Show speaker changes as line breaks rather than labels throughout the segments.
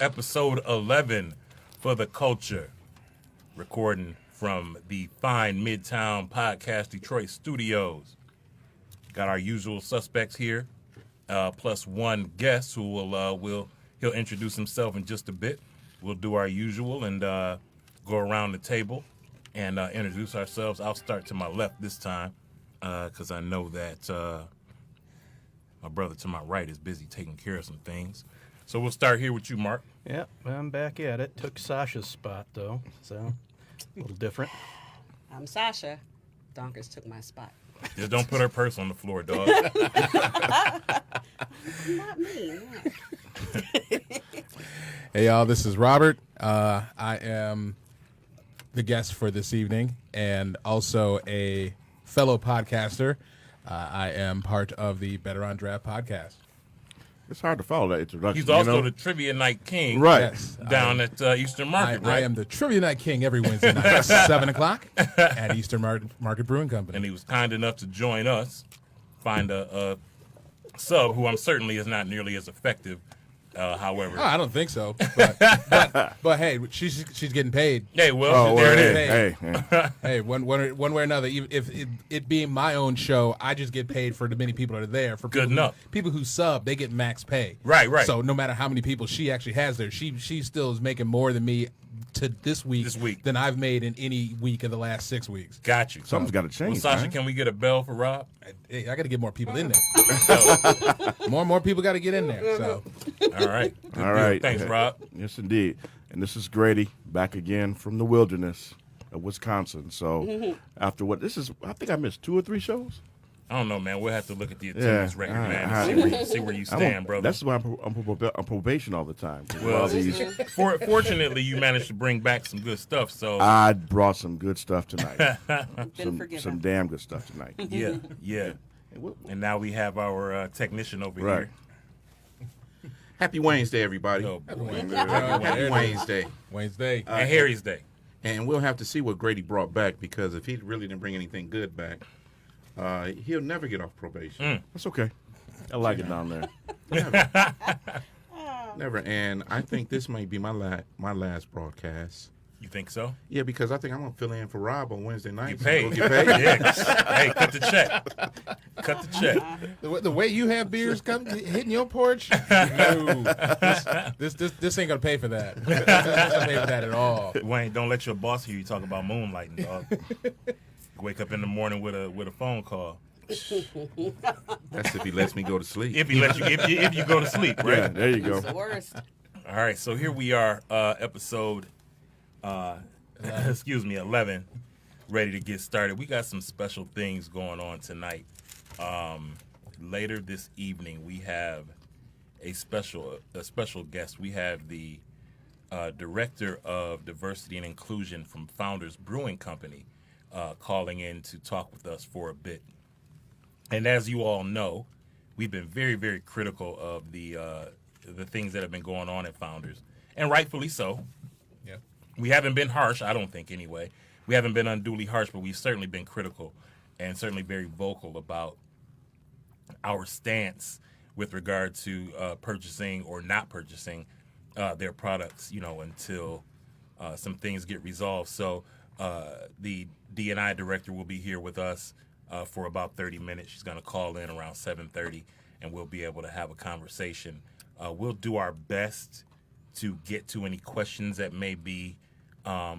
episode 11 for the culture. Recording from the fine Midtown Podcast Detroit studios. Got our usual suspects here, plus one guest who he'll introduce himself in just a bit. We'll do our usual and go around the table and introduce ourselves. I'll start to my left this time because I know that my brother to my right is busy taking care of some things. So we'll start here with you, Mark.
Yeah, I'm back at it. Took Sasha's spot, though, so a little different.
I'm Sasha. Donkers took my spot.
Just don't put her purse on the floor, dog.
Not me. No.
Hey, y'all, this is Robert. I am the guest for this evening and also a fellow podcaster. I am part of the Better on Draft podcast.
It's hard to follow that introduction.
He's also the Trivia Night King
Yes,
down at Eastern Market, right?
I am the Trivia Night King every Wednesday night at 7 o'clock at Eastern Market Brewing Company.
And he was kind enough to join us, find a sub who I'm certainly is not nearly as effective. However,
I don't think so. But hey, she's getting paid.
Hey, well, there it is.
Hey, one way or another. If it being my own show, I just get paid for the many people that are there. For
Good
people
enough.
People who sub, they get max pay.
Right.
So no matter how many people she actually has there, she still is making more than me to this week than I've made in any week of the last 6 weeks.
Got you.
Something's got to change.
Well, Sasha,
man.
can we get a bell for Rob?
I got to get more people in there. more and more people got to get in there. So,
all right.
All right.
Thanks, Rob.
Yes, indeed. And this is Grady back again from the wilderness of Wisconsin. So after what this is, I think I missed 2 or 3 shows.
I don't know, man. We'll have to look at the attendance record, man, and see where you stand, brother.
That's why I'm on probation all the time.
Well, fortunately, you managed to bring back some good stuff. So
I brought some good stuff tonight.
Forgiven.
some damn good stuff tonight.
Yeah. And now we have our technician over
Right.
here.
Happy Wednesday, everybody.
Oh, boy.
Happy Wednesday.
Wednesday.
And Harry's Day.
And we'll have to see what Grady brought back, because if he really didn't bring anything good back, he'll never get off probation.
That's okay. I like it down there.
Never. And I think this might be my last broadcast.
You think so?
Yeah, because I think I'm going to fill in for Rob on Wednesday night.
You paid.
Get paid.
Yeah. Hey, cut the check. Cut the check.
The way you have beers hitting your porch, no, this ain't gonna pay for that. This ain't gonna pay for that at all.
Wayne, don't let your boss hear you talk about moonlighting, dog. Wake up in the morning with a phone call.
That's if he lets me go to sleep.
If he lets you, if you go to sleep, right?
Yeah, there you go.
It's the worst.
All right, so here we are, episode, 11, ready to get started. We got some special things going on tonight. Later this evening, we have a special guest. We have the director of diversity and inclusion from Founders Brewing Company calling in to talk with us for a bit. And as you all know, we've been very, very critical of the things that have been going on at Founders, and rightfully so.
Yeah.
We haven't been harsh, I don't think, anyway. We haven't been unduly harsh, but we've certainly been critical and certainly very vocal about our stance with regard to purchasing or not purchasing their products, until some things get resolved. So the D&I director will be here with us for about 30 minutes. She's going to call in around 7:30, and we'll be able to have a conversation. We'll do our best to get to any questions that may be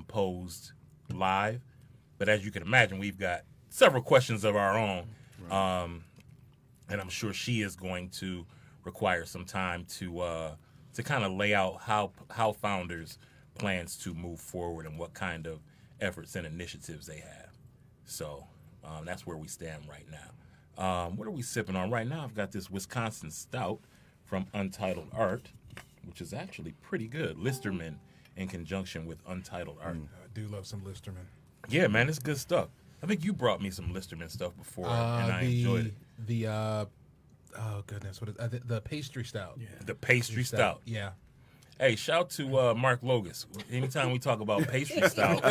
posed live. But as you can imagine, we've got several questions of our own. Right. And I'm sure she is going to require some time to kind of lay out how Founders plans to move forward and what kind of efforts and initiatives they have. So that's where we stand right now. What are we sipping on right now? I've got this Wisconsin Stout from Untitled Art, which is actually pretty good. Listerman in conjunction with Untitled Art.
I do love some Listerman.
Yeah, man, it's good stuff. I think you brought me some Listerman stuff before, and I enjoyed it.
Oh goodness, what is the pastry stout? Yeah.
The pastry stout.
Yeah.
Hey, shout to Mark Logus. Anytime we talk about pastry stout,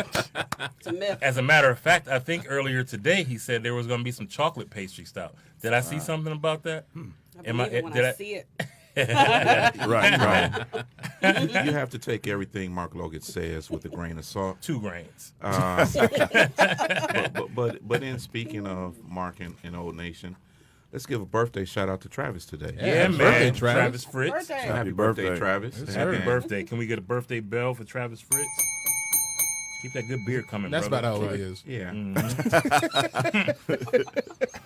It's a myth.
as a matter of fact, I think earlier today he said there was going to be some chocolate pastry stout. Did I see something about that?
I believe it when I see it.
Right.
You have to take everything Mark Logan says with a grain of salt.
2 grains.
But in speaking of Mark and Old Nation, let's give a birthday shout out to Travis today.
Yeah,
happy
man.
birthday, Travis.
Fritz.
Birthday.
Happy
birthday.
birthday, Travis.
Yes,
Happy
sir.
birthday. Can we get a birthday bell for Travis Fritz? Keep that good beer coming,
That's
brother.
about how old he is.
Yeah.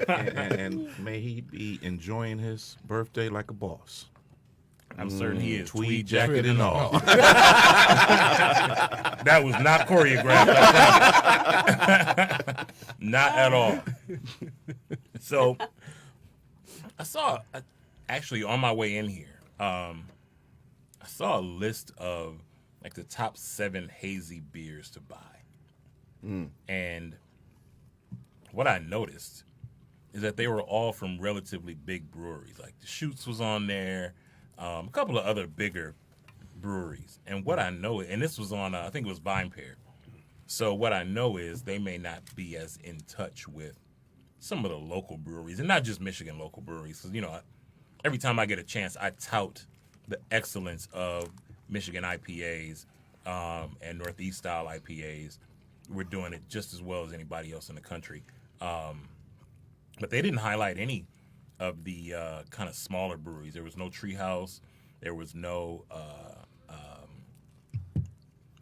and may he be enjoying his birthday like a boss.
I'm certain he is.
Tweed jacket and all.
That was not choreographed. I promise. Not at all. So, I saw, actually, on my way in here, I saw a list of like the top 7 hazy beers to buy. And what I noticed is that they were all from relatively big breweries. Like the Shoots was on there, a couple of other bigger breweries. And what I know, and this was on, I think it was Vine Pair. So what I know is they may not be as in touch with some of the local breweries, and not just Michigan local breweries. Because, you know, every time I get a chance, I tout the excellence of Michigan IPAs and Northeast style IPAs. We're doing it just as well as anybody else in the country. But they didn't highlight any of the kind of smaller breweries. There was no Treehouse. There was no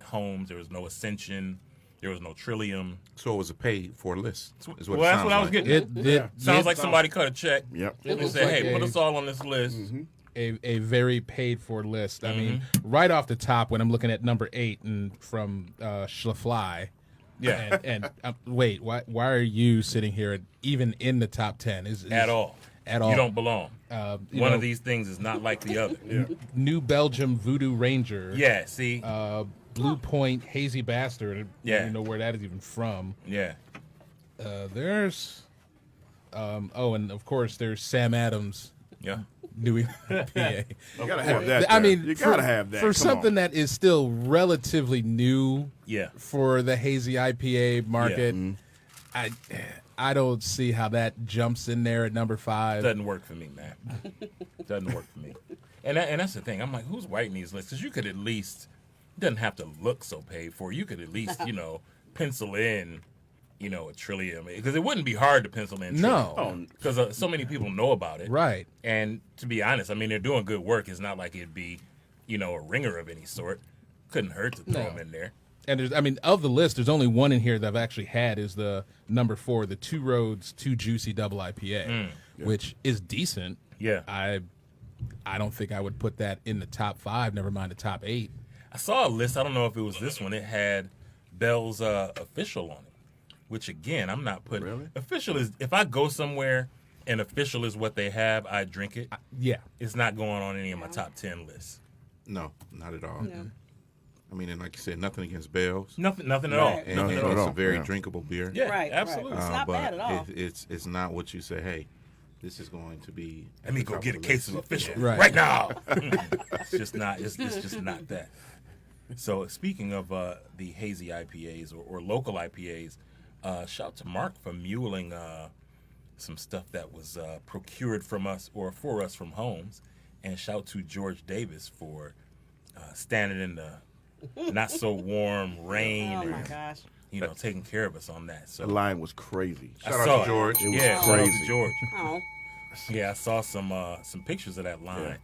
Holmes. There was no Ascension. There was no Trillium.
So it was a pay for list. Is what
Well,
it
that's
sounds
what I was
like.
getting. Sounds like somebody cut a check
Yep.
and
was
said,
like
"Hey, put
a-
us all on this list."
A very paid for list. I mean, right off the top, when I'm looking at number 8 and from Schlafly,
Yeah.
and wait, why are you sitting here even in the top 10? Is
At all.
At all.
You don't belong.
You
One
know,
of these things is not like the other. Yeah.
New Belgium Voodoo Ranger.
See?
Blue Point Hazy Bastard. I
Yeah.
don't even know where that is even from.
Yeah.
There's, and of course there's Sam Adams.
Yeah.
New PA.
You gotta have that.
I
there.
mean,
you gotta have that.
for
Come
something
on.
that is still relatively new.
Yeah.
For the hazy IPA market,
Yeah.
I don't see how that jumps in there at number 5.
Doesn't work for me, man. Doesn't work for me. And that's the thing. I'm like, who's writing these lists? Because you could at least, it doesn't have to look so paid for. You could at least, pencil in, a Trillium. Because it wouldn't be hard to pencil in
No.
Trillium. Because so many people know about it.
Right.
And to be honest, I mean, they're doing good work. It's not like it'd be, a ringer of any sort. Couldn't hurt to throw them in there.
And of the list, there's only one in here that I've actually had is the number 4, the Two Roads Too Juicy Double IPA, which is decent.
Yeah.
I don't think I would put that in the top 5, never mind the top 8.
I saw a list. I don't know if it was this one. It had Bell's Official on it, which again, I'm not putting.
Really?
Official is, if I go somewhere and Official is what they have, I drink it.
Yeah.
It's not going on any of my top 10 lists.
No, not at all.
No.
I mean, and like you said, nothing against Bell's.
Nothing at
Right.
all.
And
Nothing
it's
at
a
all.
very
Yeah.
drinkable beer.
Yeah,
Right,
absolutely.
right. It's not
but
bad at all.
It's not what you say. Hey, this is going to be.
Let me go get a case of Official
Right.
right now. It's just not. It's just not that. So speaking of the hazy IPAs or local IPAs, shout out to Mark for muling some stuff that was procured from us or for us from Holmes, and shout to George Davis for standing in the not so warm rain
Oh my
and
gosh.
taking care of us on that. So
The line was crazy.
I
Shout out
saw
to
it.
George.
It was
Yeah, shout out to
crazy.
George.
Oh.
Yeah, I saw some pictures of that line,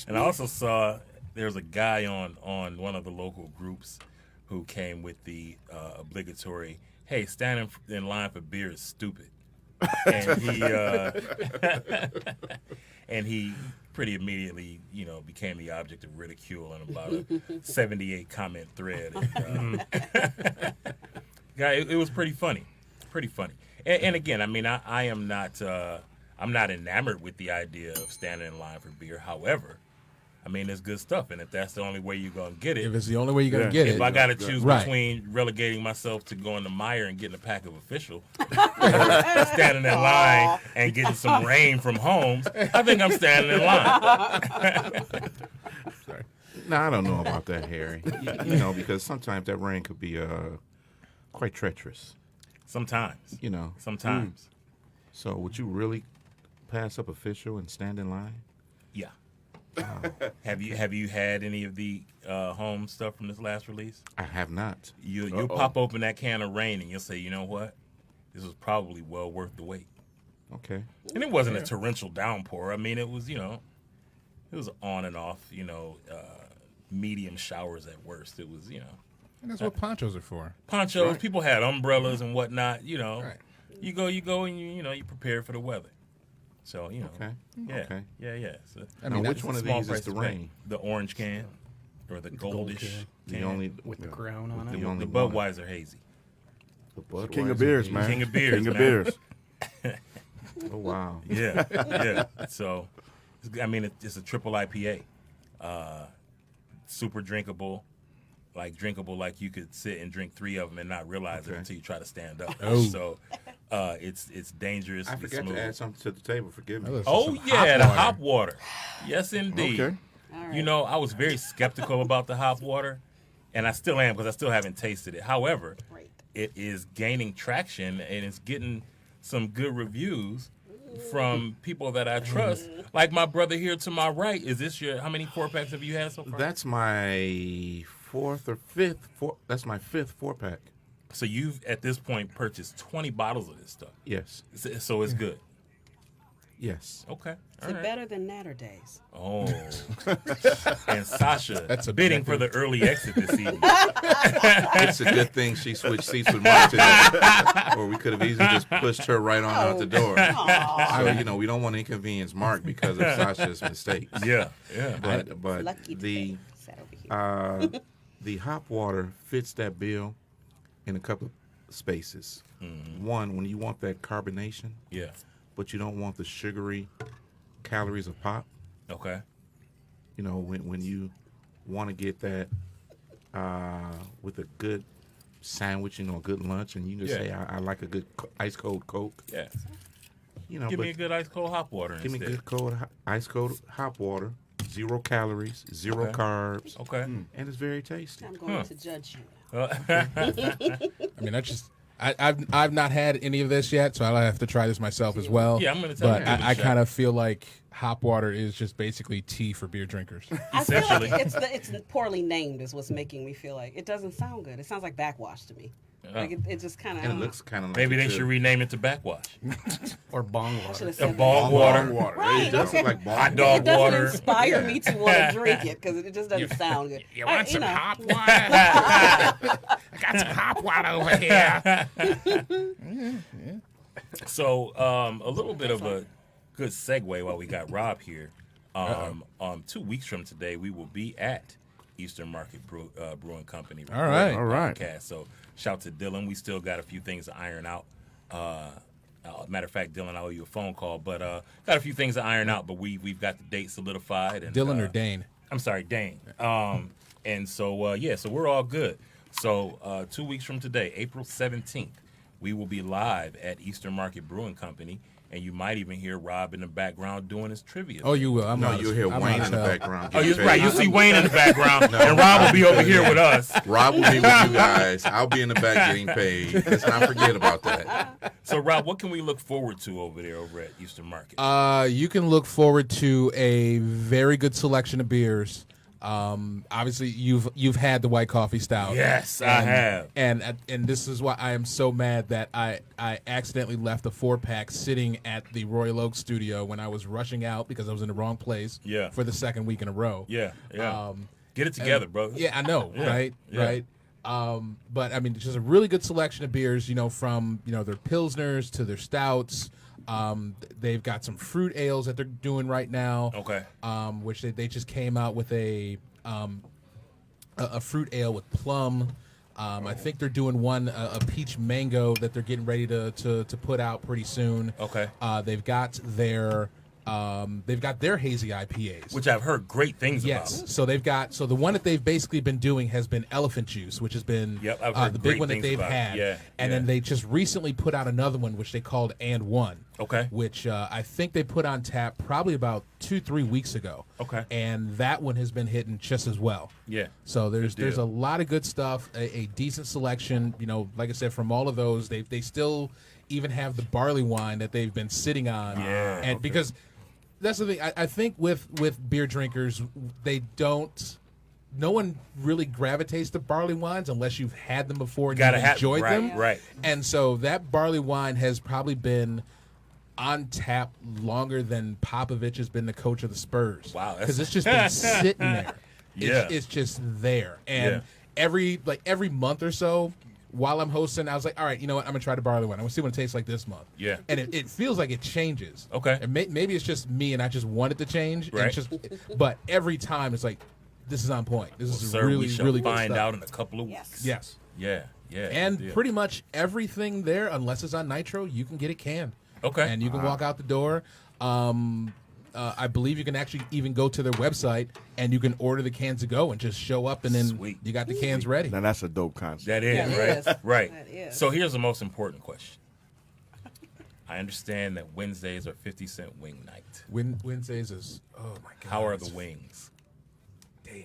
and I also saw there's a guy on one of the local groups who came with the obligatory, "Hey, standing in line for beer is stupid," and he pretty immediately became the object of ridicule in about a 78 comment thread. And, guy, it was pretty funny, and again, I mean, I am not. I'm not enamored with the idea of standing in line for beer. However, I mean, there's good stuff, and if that's the only way you're gonna get it,
If it's the only way you're going
Yeah.
to get
if
it.
I got to choose
Right.
between relegating myself to going to Meyer and getting a pack of Official, or standing in line and getting some rain from Holmes, I think I'm standing in line.
No, I don't know about that, Harry. Because sometimes that rain could be quite treacherous.
Sometimes.
So would you really pass up Official and stand in line?
Yeah. Have you had any of the home stuff from this last release?
I have not.
You'll pop open that can of rain and you'll say, you know what, this was probably well worth the wait.
Okay.
And it wasn't a torrential downpour. I mean, it was it was on and off. Medium showers at worst. It was
And that's what ponchos are for.
ponchos.
Right.
People had umbrellas and whatnot.
Right.
You go and you prepare for the weather. So
Okay.
yeah,
Okay.
yeah. So,
I
Now,
mean,
which
that's
one of
small
these is
price
the
to pay.
rain?
The orange can or the
gold
goldish
can.
can.
The only
With the crown on
the
it.
only
the
one.
Budweiser hazy.
The Budweiser.
King of beers, man.
King of beers,
King of
man.
beers.
Oh wow.
Yeah, yeah. So, I mean, it's a triple IPA. Super drinkable. Drinkable like you could sit and drink 3 of them and not realize it
Okay.
until you try to stand up.
Oh.
So, it's dangerous.
I
it's
forgot
smooth.
to add something to the table. Forgive me.
That was
Oh
some
yeah, the
water.
hop water. Yes, indeed.
Okay.
All right.
I was very skeptical about the hop water, and I still am because I still haven't tasted it. However,
Great.
it is gaining traction and it's getting some good reviews from people that I trust. Like my brother here to my right. Is this how many 4-packs have you had so far?
That's my fourth or fifth. That's my fifth 4-pack.
So you've at this point purchased 20 bottles of this stuff.
Yes.
So it's good.
Yes.
Okay.
Is
All
it
right.
better than Natter Days?
Oh. And Sasha
That's
bidding for
objective.
the early exit this evening.
It's a good thing she switched seats with Mark today, or we could have easily just pushed her right on out the door. So we don't want to inconvenience Mark because of Sasha's mistakes.
Yeah. Yeah.
But
Lucky
the
today. Sat over here.
the hop water fits that bill in a couple of spaces. One, when you want that carbonation,
Yeah.
but you don't want the sugary calories of pop.
Okay.
When you want to get that with a good sandwich, a good lunch, and you just
Yeah.
say, I like a good ice cold Coke.
Yeah.
Give
Give me a good ice cold hop water
give me
instead.
good cold ice cold hot water, 0 calories, 0
Okay.
carbs,
Okay.
and it's very tasty.
I'm going to judge you.
I mean, I've not had any of this yet, so I'll have to try this myself as well.
Yeah, I'm gonna tell you
But
to give it a
I
shot.
kind of feel like hop water is just basically tea for beer drinkers.
I feel
Essentially.
like it's poorly named is what's making me feel like it doesn't sound good. It sounds like backwash to me. Like it just kind of.
And it looks kind of like
Maybe
it
they should rename it to backwash.
Or bong
I should
water.
have
A
said
bog
that.
water.
water.
Right,
It does
okay.
look like bog
Hot dog
It doesn't
water.
inspire me to want to drink it because it just doesn't sound good.
You want some
know.
hop water? I got some hop water over here.
So a little bit of a good segue while we got Rob here. 2 weeks from today, we will be at Eastern Market Brewing Company.
All right.
recording a
All right.
podcast. So shout to Dylan. We still got a few things to iron out. Matter of fact, Dylan, I owe you a phone call, but got a few things to iron out. But we've got the date solidified. And,
Dylan or Dane?
I'm sorry, Dane. And so, so we're all good. So 2 weeks from today, April 17th, we will be live at Eastern Market Brewing Company, and you might even hear Rob in the background doing his trivia.
Oh, you will.
No, you'll hear Wayne in the background.
Oh, you're
getting
right.
paid.
You'll see Wayne in the background, and Rob will be over here with us.
Rob will be with you guys. I'll be in the back getting paid. Let's not forget about that.
So, Rob, what can we look forward to over at Eastern Market?
You can look forward to a very good selection of beers. Obviously, you've had the white coffee stout.
Yes, I have.
And this is why I am so mad that I accidentally left a 4-pack sitting at the Royal Oak studio when I was rushing out because I was in the wrong place.
Yeah.
For the second week in a row.
Yeah. Get it together, bro.
Yeah, I know,
Yeah,
right?
yeah.
Right. But I mean, it's just a really good selection of beers. From their pilsners to their stouts. They've got some fruit ales that they're doing right now.
Okay.
Which they just came out with a fruit ale with plum. I think they're doing one a peach mango that they're getting ready to put out pretty soon.
Okay.
They've got their hazy IPAs.
Which I've heard great things
Yes.
about.
So the one that they've basically been doing has been elephant juice, which has been
Yep, I've heard
the
great
big one that
things
they've
about it.
had.
Yeah,
And
yeah.
then they just recently put out another one, which they called And One.
Okay.
Which I think they put on tap probably about 2-3 weeks ago.
Okay.
And that one has been hitting just as well.
Yeah.
So there's
Good deal.
a lot of good stuff, a decent selection. Like I said, from all of those, they still even have the barley wine that they've been sitting on.
Yeah,
And
okay.
because that's the thing. I think with beer drinkers, they don't. No one really gravitates to barley wines unless you've had them before and you've enjoyed them.
Right.
And so that barley wine has probably been on tap longer than Popovich has been the coach of the Spurs.
Wow,
because it's just been sitting there.
Yeah.
It's just there, and every month or so, while I'm hosting, I was like, all right, you know what? I'm gonna try the barley wine. I'm gonna see what it tastes like this month.
Yeah.
And it feels like it changes.
Okay.
And maybe it's just me, and I just want it to change. And
Right.
it's just, but every time it's like, this is on point. This is
Sir,
really,
we shall
really good
find
stuff.
out in a couple of weeks.
Yes.
Yeah.
And
good deal.
pretty much everything there, unless it's on nitro, you can get it canned.
Okay.
And you can walk out the door. I believe you can actually even go to their website and you can order the cans to go and just show up, and then
Sweet.
you got the cans ready.
Now that's a dope concept.
That is,
That
right?
is.
Right.
That is.
So here's the most important question. I understand that Wednesdays are 50-cent wing night.
Wednesdays is, oh my God.
How are the wings?
Damn.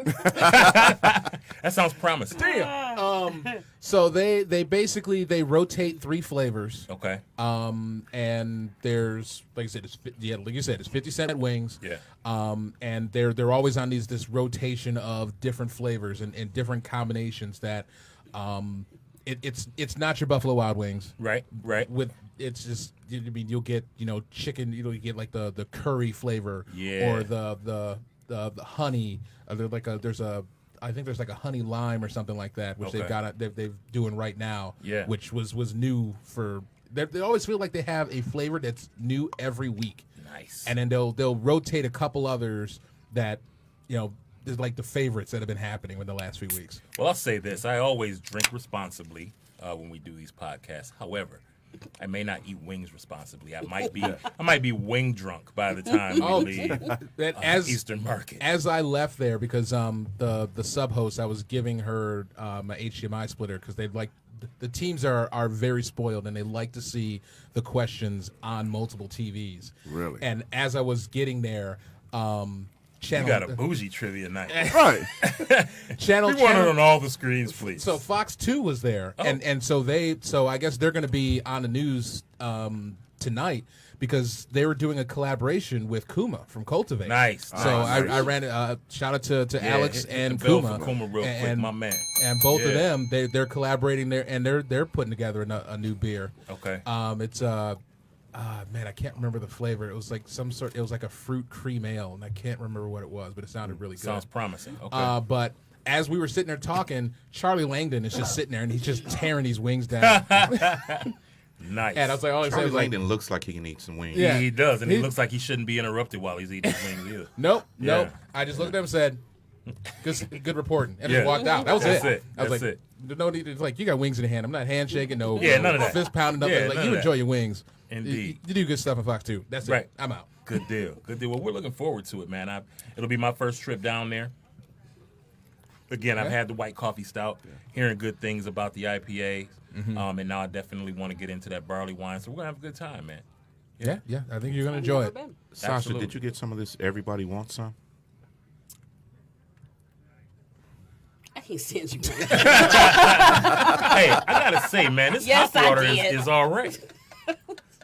That sounds promising.
So they basically they rotate 3 flavors.
Okay.
And there's, like I said, like you said, it's 50-cent wings.
Yeah.
And they're always on this rotation of different flavors and different combinations that, it's not your Buffalo Wild Wings.
Right.
It's just, I mean, you'll get, chicken, you get like the curry flavor.
Yeah.
Or the honey. I think there's like a honey lime or something like that, which
Okay.
they're doing right now.
Yeah.
Which was new for. They always feel like they have a flavor that's new every week.
Nice.
And then they'll rotate a couple others that, is like the favorites that have been happening in the last few weeks.
Well, I'll say this. I always drink responsibly when we do these podcasts. However, I may not eat wings responsibly. I might be wing drunk by the time we leave Eastern Market.
As I left there, because the sub host, I was giving her my HDMI splitter because they'd like the teams are very spoiled and they like to see the questions on multiple TVs.
Really?
And as I was getting there,
You got a bougie trivia night.
Right.
channel.
We want it on all the screens, please.
So Fox 2 was there, and so I guess they're going to be on the news tonight because they were doing a collaboration with Kuma from Cultivate.
Nice.
So
nice.
I ran it. Shout out to
Yeah,
Alex
hit
and
the bell
Kuma.
for Kuma real quick, my man.
And both of
Yeah.
them, they're collaborating there, and they're putting together a new beer.
Okay.
It's man, I can't remember the flavor. It was like it was like a fruit cream ale, and I can't remember what it was, but it sounded really good.
Sounds promising. Okay.
But as we were sitting there talking, Charlie Langdon is just sitting there, and he's just tearing these wings down.
Nice.
And I was like, all I said
Charlie
was like,
Langdon looks like he can eat some wings.
Yeah.
He does, and he
He-
looks like he shouldn't be interrupted while he's eating his wings either.
nope.
Yeah.
I just looked at him and said, good reporting, and
Yeah.
just walked out. That was
That's
it.
it.
I was
That's
like, no need. It's like you got wings in the hand. I'm not handshaking. No.
Yeah, none of that.
Fist pounding up.
Yeah,
Like
none
you
of
enjoy
that.
your wings.
Indeed.
You do good stuff in Fox 2. That's
Right.
it. I'm out.
Good deal. Good deal. Well, we're looking forward to it, man. It'll be my first trip down there. Again, I've
Okay.
had the white coffee stout, hearing good things about the IPA, and now I definitely want to get into that barley wine. So we're gonna have a good time, man.
Yeah. I think you're gonna enjoy it.
Sasha,
Absolutely.
did you get some of this? Everybody wants some.
I can't stand you. Brandon.
Hey, I gotta say, man, this
Yes,
hot
I
water
did.
is all right.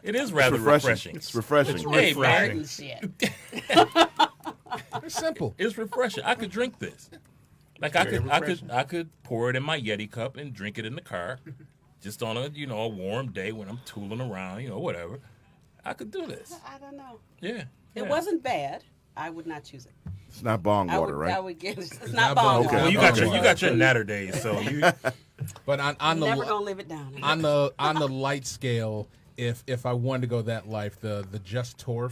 It is rather refreshing.
It's refreshing.
Hey, man,
Martin shit.
It's simple.
it's refreshing. I could drink this. Like I could pour it in my Yeti cup and drink it in the car, just on a warm day when I'm tooling around, whatever. I could do this.
I don't know.
Yeah.
It wasn't bad. I would not choose it.
It's not bong
I
water,
would,
right?
I would get it. It's
not
not bong
okay.
water.
Well, you got your natter days, so you.
But on
I'm
the
never gonna live it down.
on the light scale, if I wanted to go that life, the Just Torf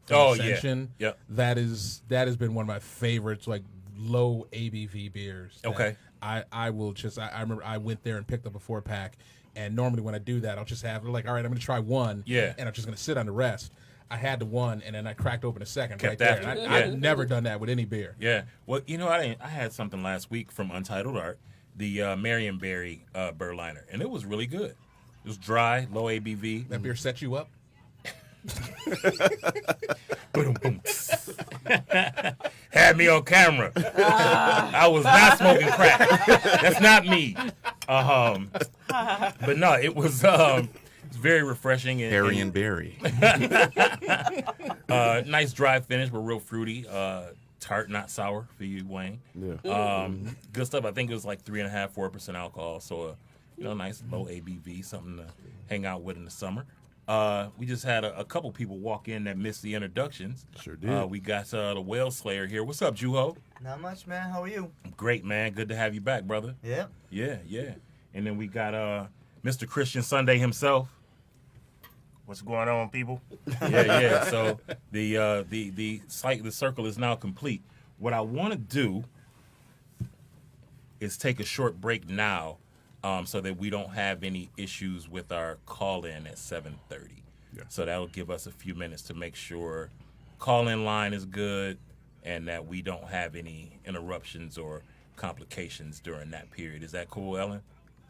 from
Oh, yeah.
Ascension,
Yep.
that has been one of my favorites, like low ABV beers. that
Okay.
I will just I remember I went there and picked up a 4-pack, and normally when I do that, I'll just have like, all right, I'm gonna try one,
Yeah.
and I'm just gonna sit on the rest. I had the one, and then I cracked open a second
Kept
right there.
after
And
it.
I've
Yeah.
never done that with any beer.
Yeah. Well, I had something last week from Untitled Art, the Marionberry Berliner, and it was really good. It was dry, low ABV.
That beer set you up.
Boom, boom. Had me on camera. I was not smoking crack. That's not me. But no, it was very refreshing.
Harry and Berry.
Nice dry finish, but real fruity. Tart, not sour for you, Wayne.
Yeah.
Good stuff. I think it was like 3.5%, 4% alcohol. So, nice low ABV, something to hang out with in the summer. We just had a couple people walk in that missed the introductions.
Sure did.
We got the Whale Slayer here. What's up, Juho?
Not much, man. How are you?
Great, man. Good to have you back, brother.
Yeah.
Yeah. And then we got Mr. Christian Sunday himself.
What's going on, people?
Yeah. So the circle is now complete. What I want to do is take a short break now, so that we don't have any issues with our call-in at 7:30.
Yeah.
So that'll give us a few minutes to make sure call-in line is good and that we don't have any interruptions or complications during that period. Is that cool, Ellen?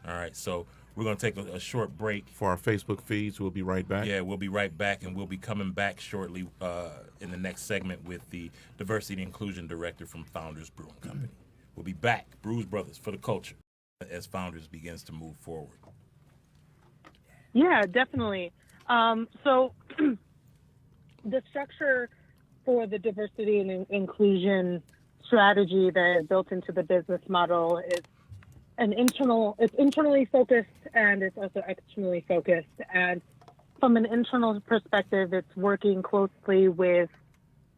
All right. So we're going to take a short break.
For our Facebook feeds, we'll be right back.
Yeah, we'll be right back, and we'll be coming back shortly in the next segment with the Diversity and Inclusion Director from Founders Brewing Company. We'll be back. Brewz Brothers for the culture as Founders begins to move forward.
Yeah, definitely. So the structure for the diversity and inclusion strategy that is built into the business model is it's internally focused and it's also externally focused. And from an internal perspective, it's working closely with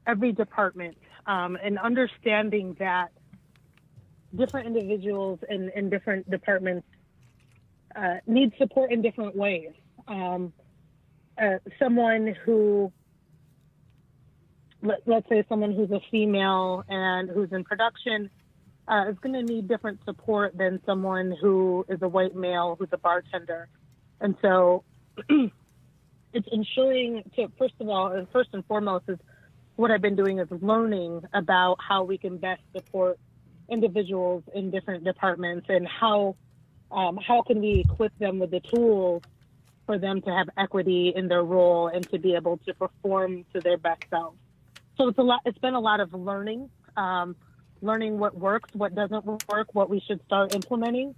every department and understanding that different individuals in different departments need support in different ways. Someone who, let's say someone who's a female and who's in production is going to need different support than someone who is a white male who's a bartender. And so it's ensuring to, first and foremost, is what I've been doing is learning about how we can best support individuals in different departments and how can we equip them with the tools for them to have equity in their role and to be able to perform to their best self. So it's been a lot of learning, learning what works, what doesn't work, what we should start implementing.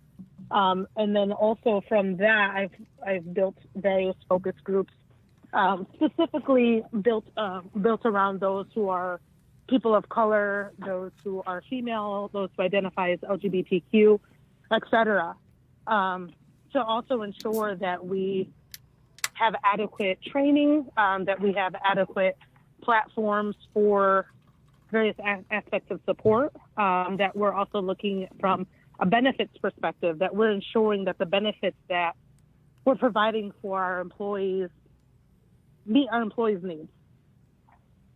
And then also from that, I've built various focus groups, specifically built around those who are people of color, those who are female, those who identify as LGBTQ, et cetera. To also ensure that we have adequate training, that we have adequate platforms for various aspects of support, that we're also looking from a benefits perspective, that we're ensuring that the benefits that we're providing for our employees meet our employees' needs.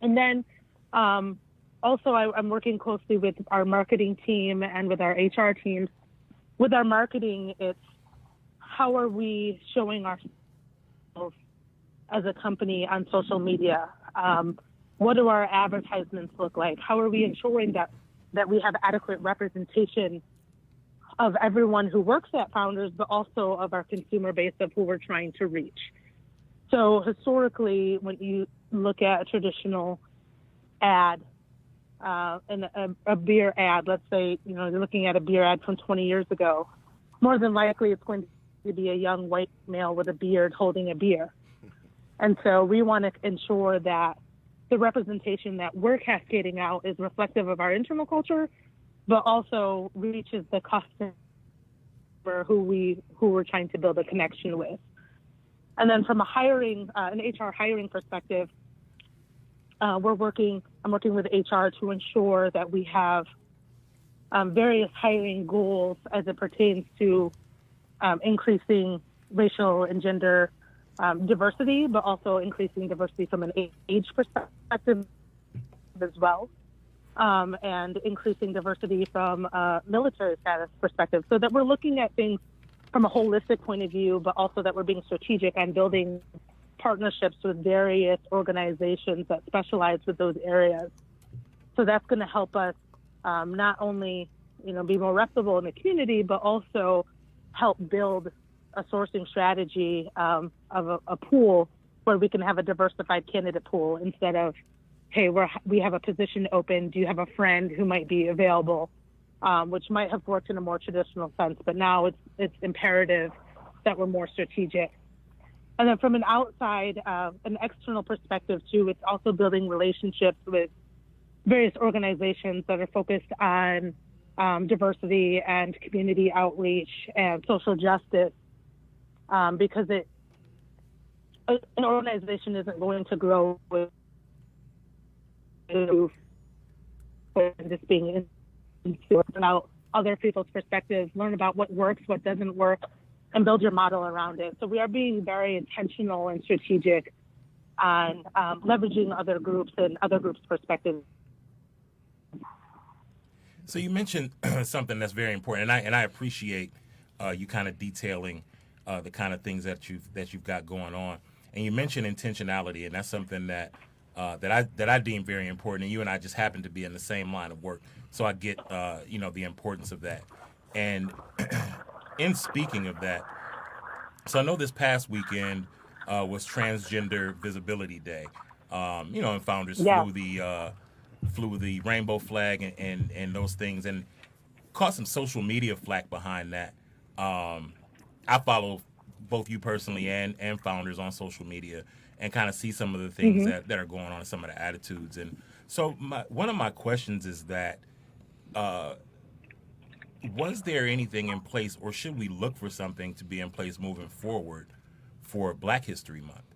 And then also I'm working closely with our marketing team and with our HR teams. With our marketing, it's how are we showing ourselves as a company on social media? What do our advertisements look like? How are we ensuring that we have adequate representation of everyone who works at Founders, but also of our consumer base of who we're trying to reach? So historically, when you look at a traditional ad, and a beer ad, let's say, you're looking at a beer ad from 20 years ago, more than likely it's going to be a young white male with a beard holding a beer. And so we want to ensure that the representation that we're cascading out is reflective of our internal culture, but also reaches the customer who we're trying to build a connection with. And then from an HR hiring perspective, I'm working with HR to ensure that we have various hiring goals as it pertains to increasing racial and gender diversity, but also increasing diversity from an age perspective as well, and increasing diversity from a military status perspective, so that we're looking at things from a holistic point of view, but also that we're being strategic and building partnerships with various organizations that specialize with those areas. So that's going to help us not only, be more reputable in the community, but also help build a sourcing strategy of a pool where we can have a diversified candidate pool instead of, hey, we have a position open. Do you have a friend who might be available? Which might have worked in a more traditional sense, but now it's imperative that we're more strategic. And then from an outside, an external perspective too, it's also building relationships with various organizations that are focused on diversity and community outreach and social justice, because an organization isn't going to grow just being about other people's perspectives, learn about what works, what doesn't work, and build your model around it. So we are being very intentional and strategic on leveraging other groups and other groups' perspectives.
So you mentioned something that's very important, and I appreciate you kind of detailing the kind of things that you've got going on. And you mentioned intentionality, and that's something that I deem very important. And you and I just happen to be in the same line of work, so I get the importance of that. And in speaking of that, so I know this past weekend was Transgender Visibility Day. And founders flew the rainbow flag and those things, and caught some social media flack behind that. I follow both you personally and founders on social media, and kind of see some of the things that are going on and some of the attitudes. And so one of my questions is that, was there anything in place, or should we look for something to be in place moving forward for Black History Month?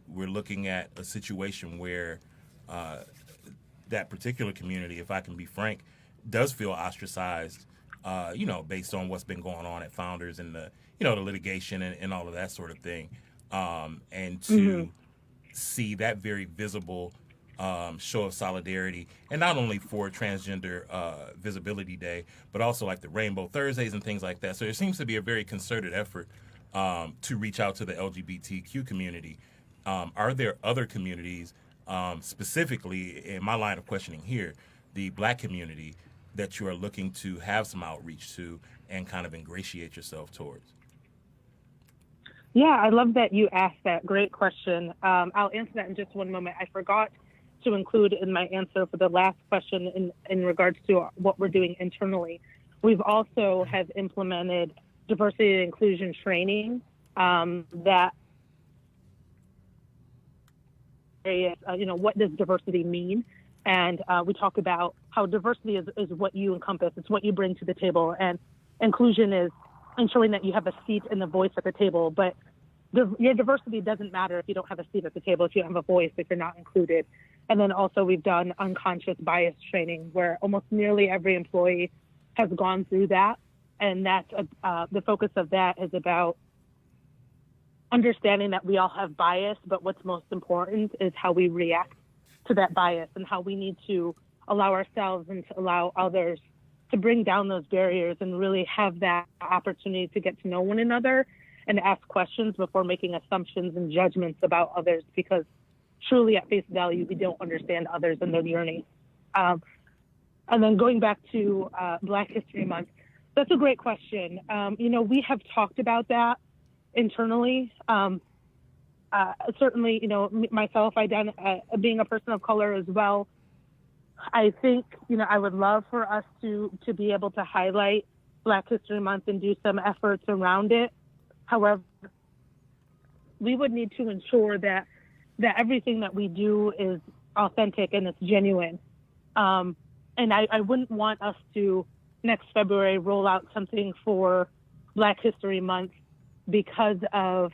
We're looking at a situation where that particular community, if I can be frank, does feel ostracized, based on what's been going on at Founders and the litigation and all of that sort of thing. And to see that very visible show of solidarity, and not only for Transgender Visibility Day, but also like the Rainbow Thursdays and things like that. So there seems to be a very concerted effort to reach out to the LGBTQ community. Are there other communities, specifically in my line of questioning here, the Black community, that you are looking to have some outreach to and kind of ingratiate yourself towards?
Yeah, I love that you asked that. Great question. I'll answer that in just one moment. I forgot to include in my answer for the last question in regards to what we're doing internally. We've also have implemented diversity and inclusion training that what does diversity mean? And we talk about how diversity is what you encompass, it's what you bring to the table, and inclusion is ensuring that you have a seat and a voice at the table. But your diversity doesn't matter if you don't have a seat at the table, if you don't have a voice, if you're not included. And then also we've done unconscious bias training, where almost nearly every employee has gone through that. And that's the focus of that is about understanding that we all have bias, but what's most important is how we react to that bias, and how we need to allow ourselves and to allow others to bring down those barriers and really have that opportunity to get to know one another and ask questions before making assumptions and judgments about others, because truly at face value, we don't understand others and their journey. And then going back to Black History Month, that's a great question. We have talked about that internally. Certainly, myself, being a person of color as well, I think, I would love for us to be able to highlight Black History Month and do some efforts around it. However, we would need to ensure that everything that we do is authentic and it's genuine. And I wouldn't want us to, next February, roll out something for Black History Month because of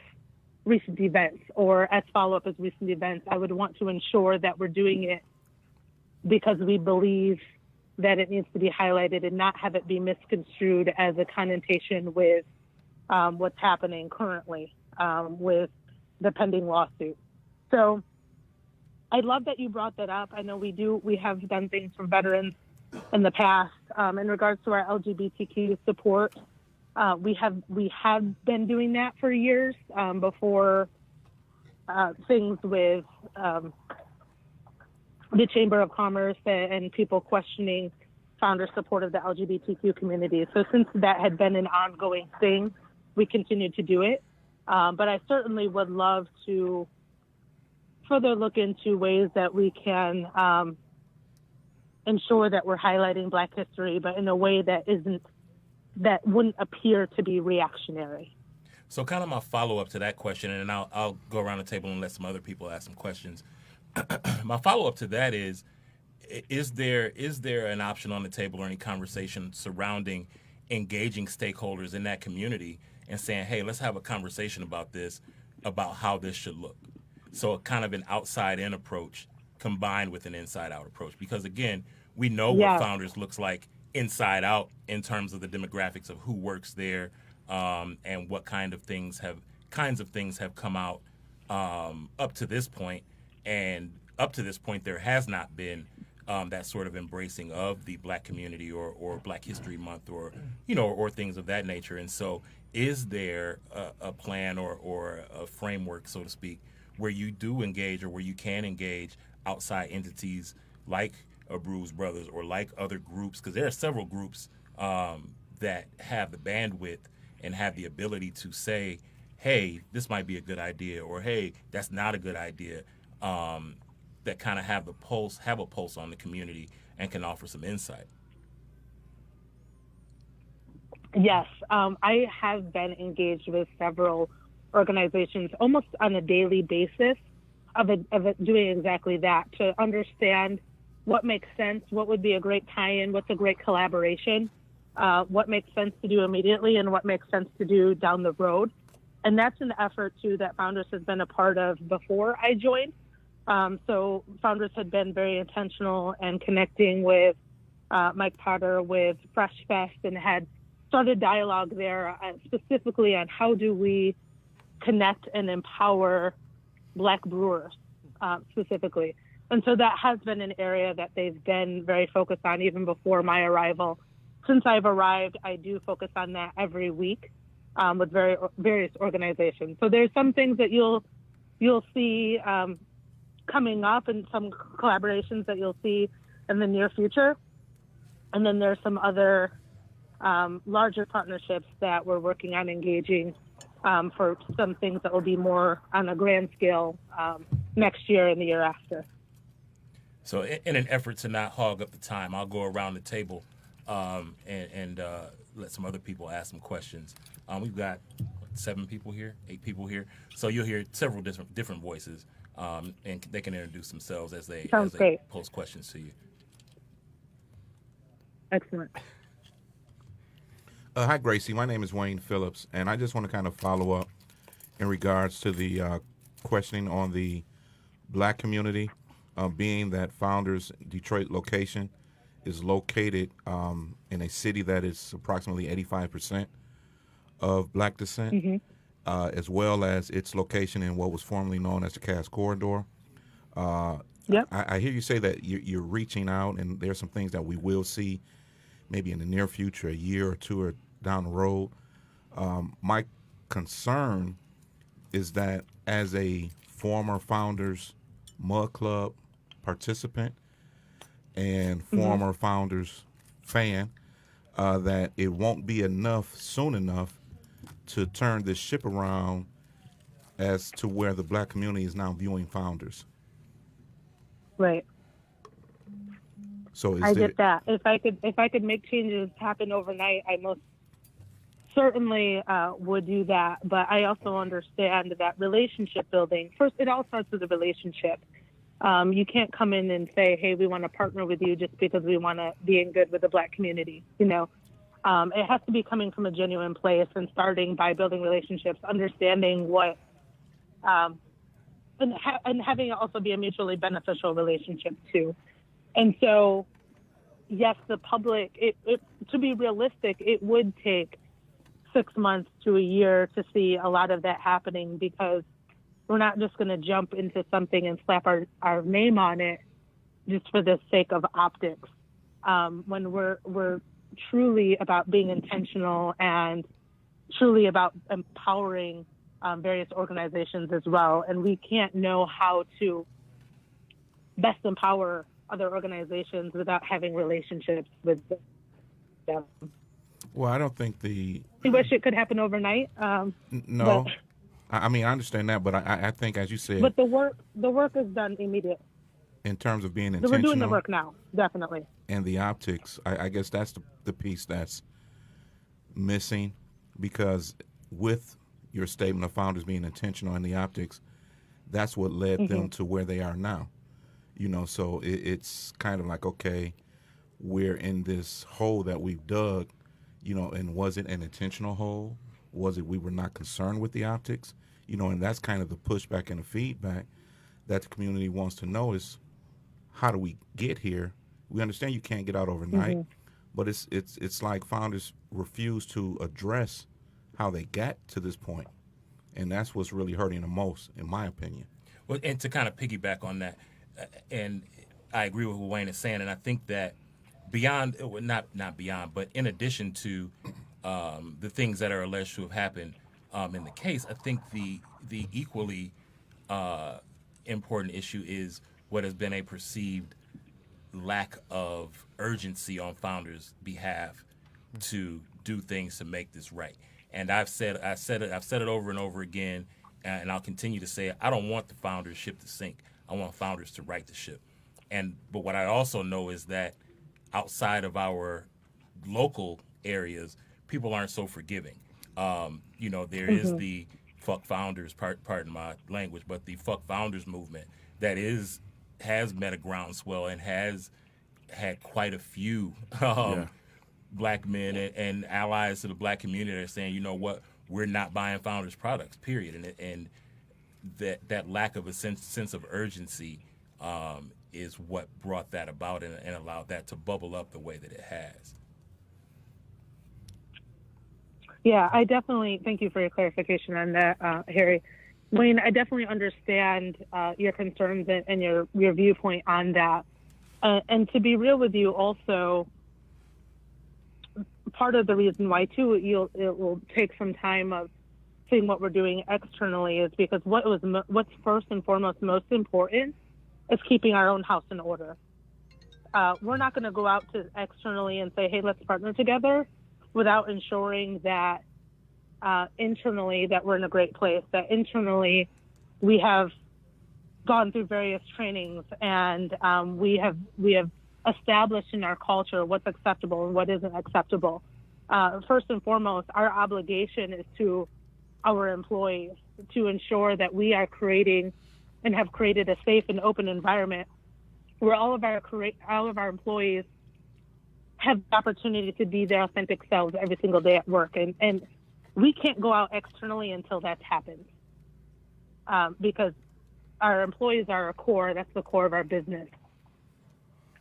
recent events or as follow-up as recent events. I would want to ensure that we're doing it because we believe that it needs to be highlighted and not have it be misconstrued as a connotation with what's happening currently with the pending lawsuit. So I love that you brought that up. I know we have done things for veterans in the past in regards to our LGBTQ support. We have been doing that for years before things with the Chamber of Commerce and people questioning founder support of the LGBTQ community. So since that had been an ongoing thing, we continued to do it. But I certainly would love to further look into ways that we can ensure that we're highlighting Black history, but in a way that wouldn't appear to be reactionary.
So kind of my follow-up to that question, and I'll go around the table and let some other people ask some questions. My follow-up to that is there an option on the table or any conversation surrounding engaging stakeholders in that community and saying, hey, let's have a conversation about this, about how this should look? So kind of an outside-in approach combined with an inside-out approach. Because, again, we know what Founders looks like inside out in terms of the demographics of who works there, and what kinds of things have come out up to this point. And up to this point, there has not been that sort of embracing of the Black community or Black History Month or things of that nature. And so is there a plan or a framework, so to speak, where you do engage or where you can engage outside entities like a Brewz Brothers or like other groups? Because there are several groups that have the bandwidth and have the ability to say, hey, this might be a good idea, or hey, that's not a good idea, that kind of have a pulse on the community and can offer some insight.
Yes, I have been engaged with several organizations almost on a daily basis of it doing exactly that, to understand what makes sense, what would be a great tie-in, what's a great collaboration, what makes sense to do immediately and what makes sense to do down the road. And that's an effort, too, that Founders has been a part of before I joined. So Founders had been very intentional and connecting with Mike Potter with Fresh Fest and had started dialogue there specifically on how do we connect and empower Black brewers specifically. And so that has been an area that they've been very focused on even before my arrival. Since I've arrived, I do focus on that every week with various organizations. So there's some things that you'll see coming up and some collaborations that you'll see in the near future. And then there's some other larger partnerships that we're working on engaging for some things that will be more on a grand scale next year and the year after.
So in an effort to not hog up the time, I'll go around the table and let some other people ask some questions. We've got 8 people here. So you'll hear several different voices, and they can introduce themselves as they pose questions to you.
Excellent.
Hi, Gracie. My name is Wayne Phillips, and I just want to kind of follow up in regards to the questioning on the Black community, being that Founders Detroit location is located in a city that is approximately 85% of Black descent, as well as its location in what was formerly known as the Cass Corridor.
Yep.
I hear you say that you're reaching out, and there's some things that we will see maybe in the near future, a year or two or down the road. My concern is that as a former Founders Mug Club participant and former Founders fan, that it won't be soon enough to turn this ship around as to where the Black community is now viewing Founders.
Right.
So
I get that. If I could make changes happen overnight, I most certainly would do that. But I also understand that relationship building, first, it all starts with a relationship. You can't come in and say, hey, we want to partner with you just because we want to be in good with the Black community. It has to be coming from a genuine place and starting by building relationships, understanding what, and having it also be a mutually beneficial relationship too. And so, yes, the public, to be realistic, it would take 6 months to a year to see a lot of that happening, because we're not just going to jump into something and slap our name on it just for the sake of optics. When we're truly about being intentional and truly about empowering various organizations as well. And we can't know how to best empower other organizations without having relationships with them.
Well, I don't think
I wish it could happen overnight.
No. I mean, I understand that, but I think, as you said...
But the work is done immediately.
In terms of being intentional...
We're doing the work now, definitely.
And the optics, I guess that's the piece that's missing, because with your statement of founders being intentional in the optics, that's what led them to where they are now. So it's kind of like, okay, we're in this hole that we've dug, and was it an intentional hole? Was it we were not concerned with the optics? And that's kind of the pushback and the feedback that the community wants to know is, how do we get here? We understand you can't get out overnight, but it's like founders refuse to address how they got to this point, and that's what's really hurting the most, in my opinion.
Well, and to kind of piggyback on that, and I agree with what Wayne is saying, and I think that beyond, not beyond, but in addition to the things that are alleged to have happened in the case, I think the equally important issue is what has been a perceived lack of urgency on founders' behalf to do things to make this right. And I've said it over and over again, and I'll continue to say it. I don't want the founders' ship to sink. I want founders to right the ship. But what I also know is that outside of our local areas, people aren't so forgiving. There is the fuck founders, pardon my language, but the fuck founders movement that has met a groundswell and has had quite a few black men and allies to the black community that are saying, you know what, we're not buying founders' products, period. And that lack of a sense of urgency is what brought that about and allowed that to bubble up the way that it has.
Yeah, I definitely thank you for your clarification on that, Harry. Wayne, I definitely understand your concerns and your viewpoint on that. And to be real with you, also, part of the reason why too it will take some time of seeing what we're doing externally is because what's first and foremost most important is keeping our own house in order. We're not going to go out to externally and say, hey, let's partner together without ensuring that internally that we're in a great place, that internally we have gone through various trainings and we have established in our culture what's acceptable and what isn't acceptable. First and foremost, our obligation is to our employees to ensure that we are creating and have created a safe and open environment where all of our employees have the opportunity to be their authentic selves every single day at work. And we can't go out externally until that's happened because our employees are our core. That's the core of our business.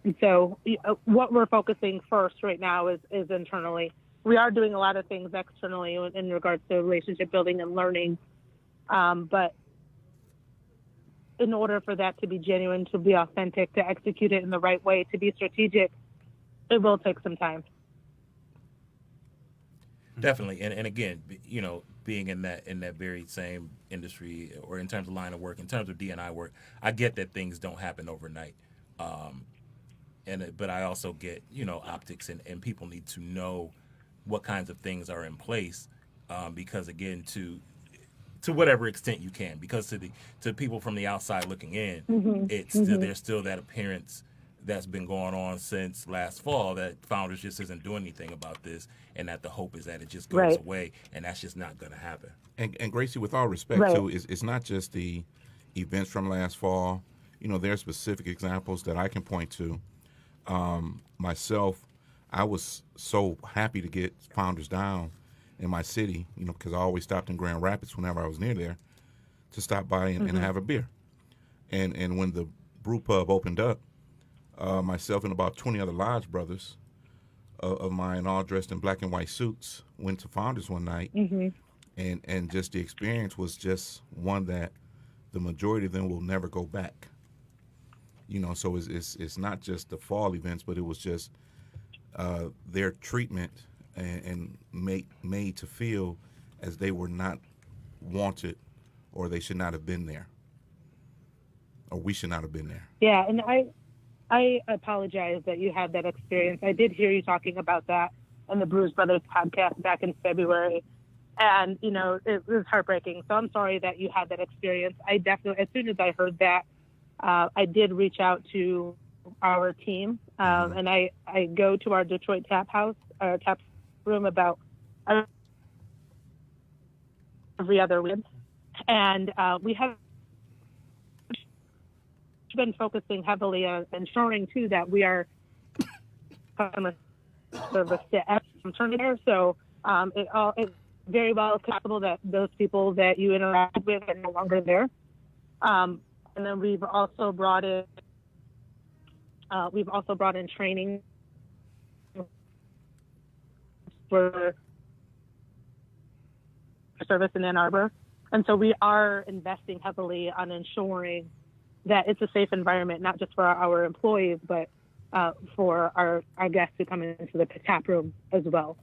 And so what we're focusing first right now is internally. We are doing a lot of things externally in regards to relationship building and learning. But in order for that to be genuine, to be authentic, to execute it in the right way, to be strategic, it will take some time.
Definitely, and again, being in that very same industry or in terms of line of work, in terms of D&I work, I get that things don't happen overnight, but I also get optics and people need to know what kinds of things are in place because again to whatever extent you can, because to people from the outside looking in, there's still that appearance that's been going on since last fall that founders just isn't doing anything about this, and that the hope is that it just goes away, and that's just not going to happen.
And Gracie, with all respect, too, it's not just the events from last fall. There are specific examples that I can point to. Myself, I was so happy to get Founders Down in my city, because I always stopped in Grand Rapids whenever I was near there to stop by and have a beer. And when the brew pub opened up, myself and about 20 other lodge brothers of mine, all dressed in black and white suits, went to Founders one night, and just the experience was just one that the majority of them will never go back. So it's not just the fall events, but it was just their treatment and made to feel as they were not wanted, or they should not have been there, or we should not have been there.
Yeah, and I apologize that you had that experience. I did hear you talking about that on the Brewz Brothers podcast back in February. And, it was heartbreaking. So I'm sorry that you had that experience. I definitely, as soon as I heard that, I did reach out to our team. And I go to our Detroit tap room about every other week. And we have been focusing heavily on ensuring, too, that we are customer service to everyone turning there. So it's very well possible that those people that you interact with are no longer there. And then we've also brought in training for service in Ann Arbor. And so we are investing heavily on ensuring that it's a safe environment, not just for our employees, but for our guests who come into the tap room as well.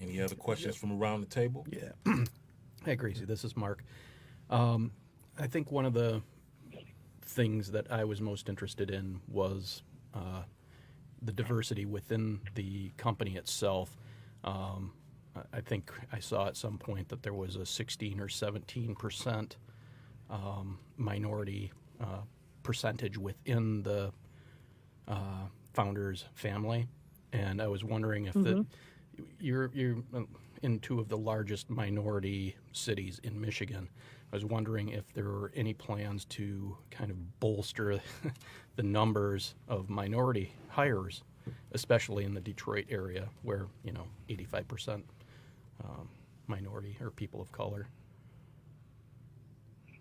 Any other questions from around the table?
Yeah. Hey, Gracie, this is Mark. I think one of the things that I was most interested in was the diversity within the company itself. I think I saw at some point that there was a 16 or 17% minority percentage within the founder's family, and I was wondering if you're in two of the largest minority cities in Michigan. I was wondering if there were any plans to kind of bolster the numbers of minority hires, especially in the Detroit area where, 85% minority or people of color.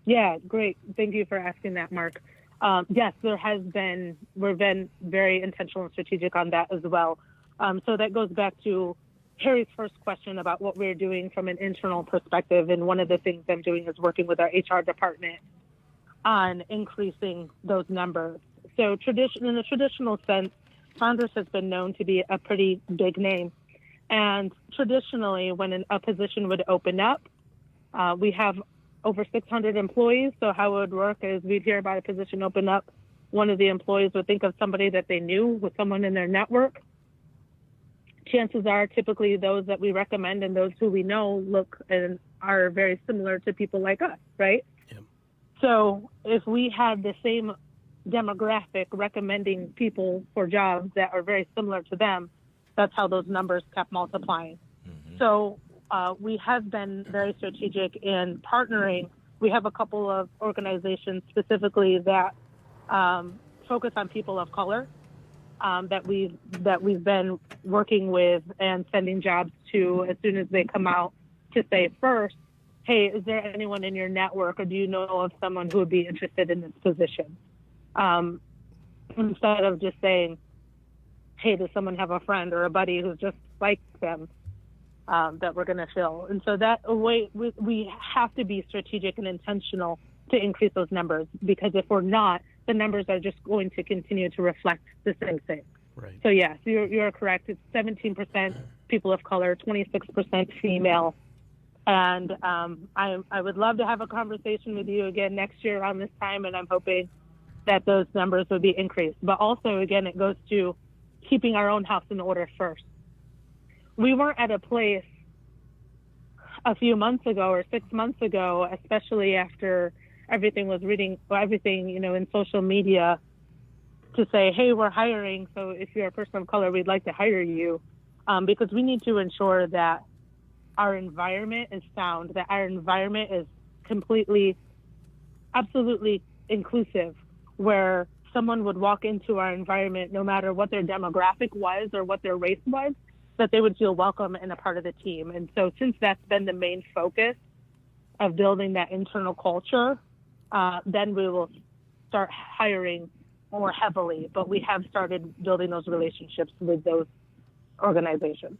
Yeah, great. Thank you for asking that, Mark. Yes, we've been very intentional and strategic on that as well. So that goes back to Harry's first question about what we're doing from an internal perspective. And one of the things I'm doing is working with our HR department on increasing those numbers. So in the traditional sense, Founders has been known to be a pretty big name. And traditionally, when a position would open up, we have over 600 employees. So how it would work is we'd hear about a position open up. One of the employees would think of somebody that they knew with someone in their network. Chances are typically those that we recommend and those who we know look and are very similar to people like us, right?
Yep.
So if we had the same demographic recommending people for jobs that are very similar to them, that's how those numbers kept multiplying. Mm-hmm. So we have been very strategic in partnering. We have a couple of organizations specifically that focus on people of color that we've been working with and sending jobs to as soon as they come out to say first, hey, is there anyone in your network or do you know of someone who would be interested in this position? Instead of just saying, hey, does someone have a friend or a buddy who's just like them that we're going to fill? And so that way we have to be strategic and intentional to increase those numbers, because if we're not, the numbers are just going to continue to reflect the same thing.
Right.
So yes, you're correct. It's 17% people of color, 26% female. And I would love to have a conversation with you again next year around this time, and I'm hoping that those numbers would be increased. But also, again, it goes to keeping our own house in order first. We weren't at a place a few months ago or 6 months ago, especially after everything was in social media, to say, hey, we're hiring, so if you're a person of color, we'd like to hire you, because we need to ensure that our environment is sound, that our environment is absolutely inclusive, where someone would walk into our environment, no matter what their demographic was or what their race was, that they would feel welcome and a part of the team. And so since that's been the main focus of building that internal culture, then we will start hiring more heavily. But we have started building those relationships with those organizations.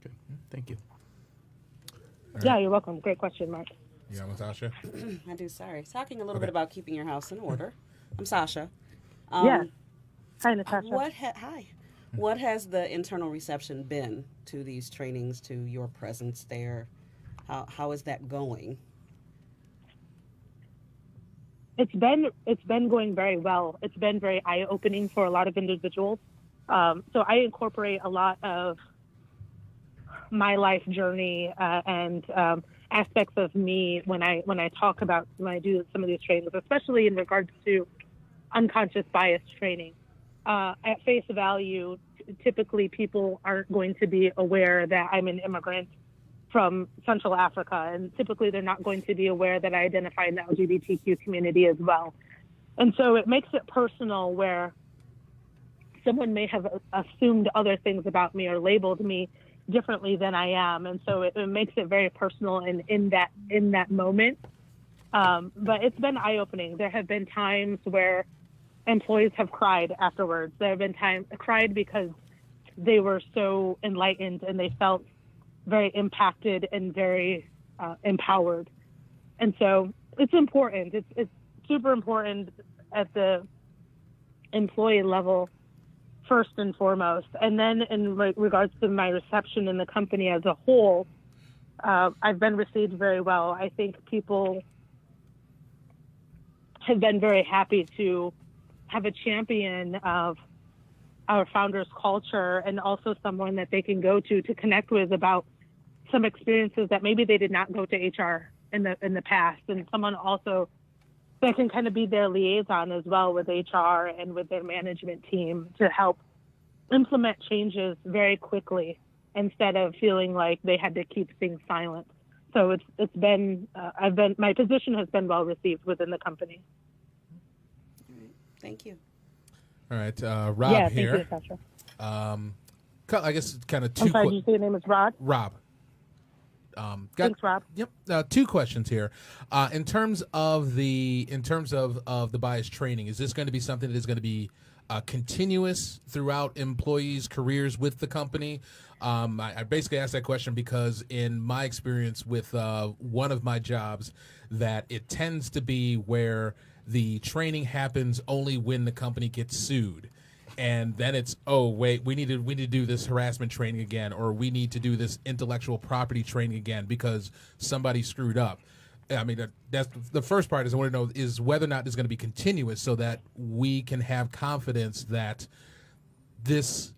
Okay. Thank you.
Yeah, you're welcome. Great question, Mark.
Yeah, Natasha.
I do. Sorry. Talking a little bit about keeping your house in order. I'm Sasha.
Yes. Hi, Natasha.
Hi. What has the internal reception been to these trainings, to your presence there? How is that going?
It's been going very well. It's been very eye-opening for a lot of individuals. So I incorporate a lot of my life journey and aspects of me when I do some of these trainings, especially in regards to unconscious bias training. At face value, typically people aren't going to be aware that I'm an immigrant from Central Africa, and typically they're not going to be aware that I identify in the LGBTQ community as well. And so it makes it personal, where someone may have assumed other things about me or labeled me differently than I am. And so it makes it very personal in that moment. But it's been eye-opening. There have been times where employees have cried afterwards. There have been times cried because they were so enlightened and they felt very impacted and very empowered. And so it's important. It's super important at the employee level, first and foremost. And then in regards to my reception in the company as a whole, I've been received very well. I think people have been very happy to have a champion of our founders' culture, and also someone that they can go to connect with about some experiences that maybe they did not go to HR in the past, and someone also that can kind of be their liaison as well with HR and with their management team to help implement changes very quickly instead of feeling like they had to keep things silent. So it's been my position has been well received within the company.
Thank you.
All right, Rob here.
Thank you, Natasha.
I guess kind of two.
I'm sorry, did you say your name is Rod?
Rob.
Thanks, Rob.
Yep. Two questions here. In terms of the bias training, is this going to be something that is going to be continuous throughout employees' careers with the company? I basically asked that question because in my experience with one of my jobs, that it tends to be where the training happens only when the company gets sued. And then it's, oh wait, we need to do this harassment training again, or we need to do this intellectual property training again because somebody screwed up. I mean, that's the first part. Is I want to know is whether or not it's going to be continuous, so that we can have confidence that this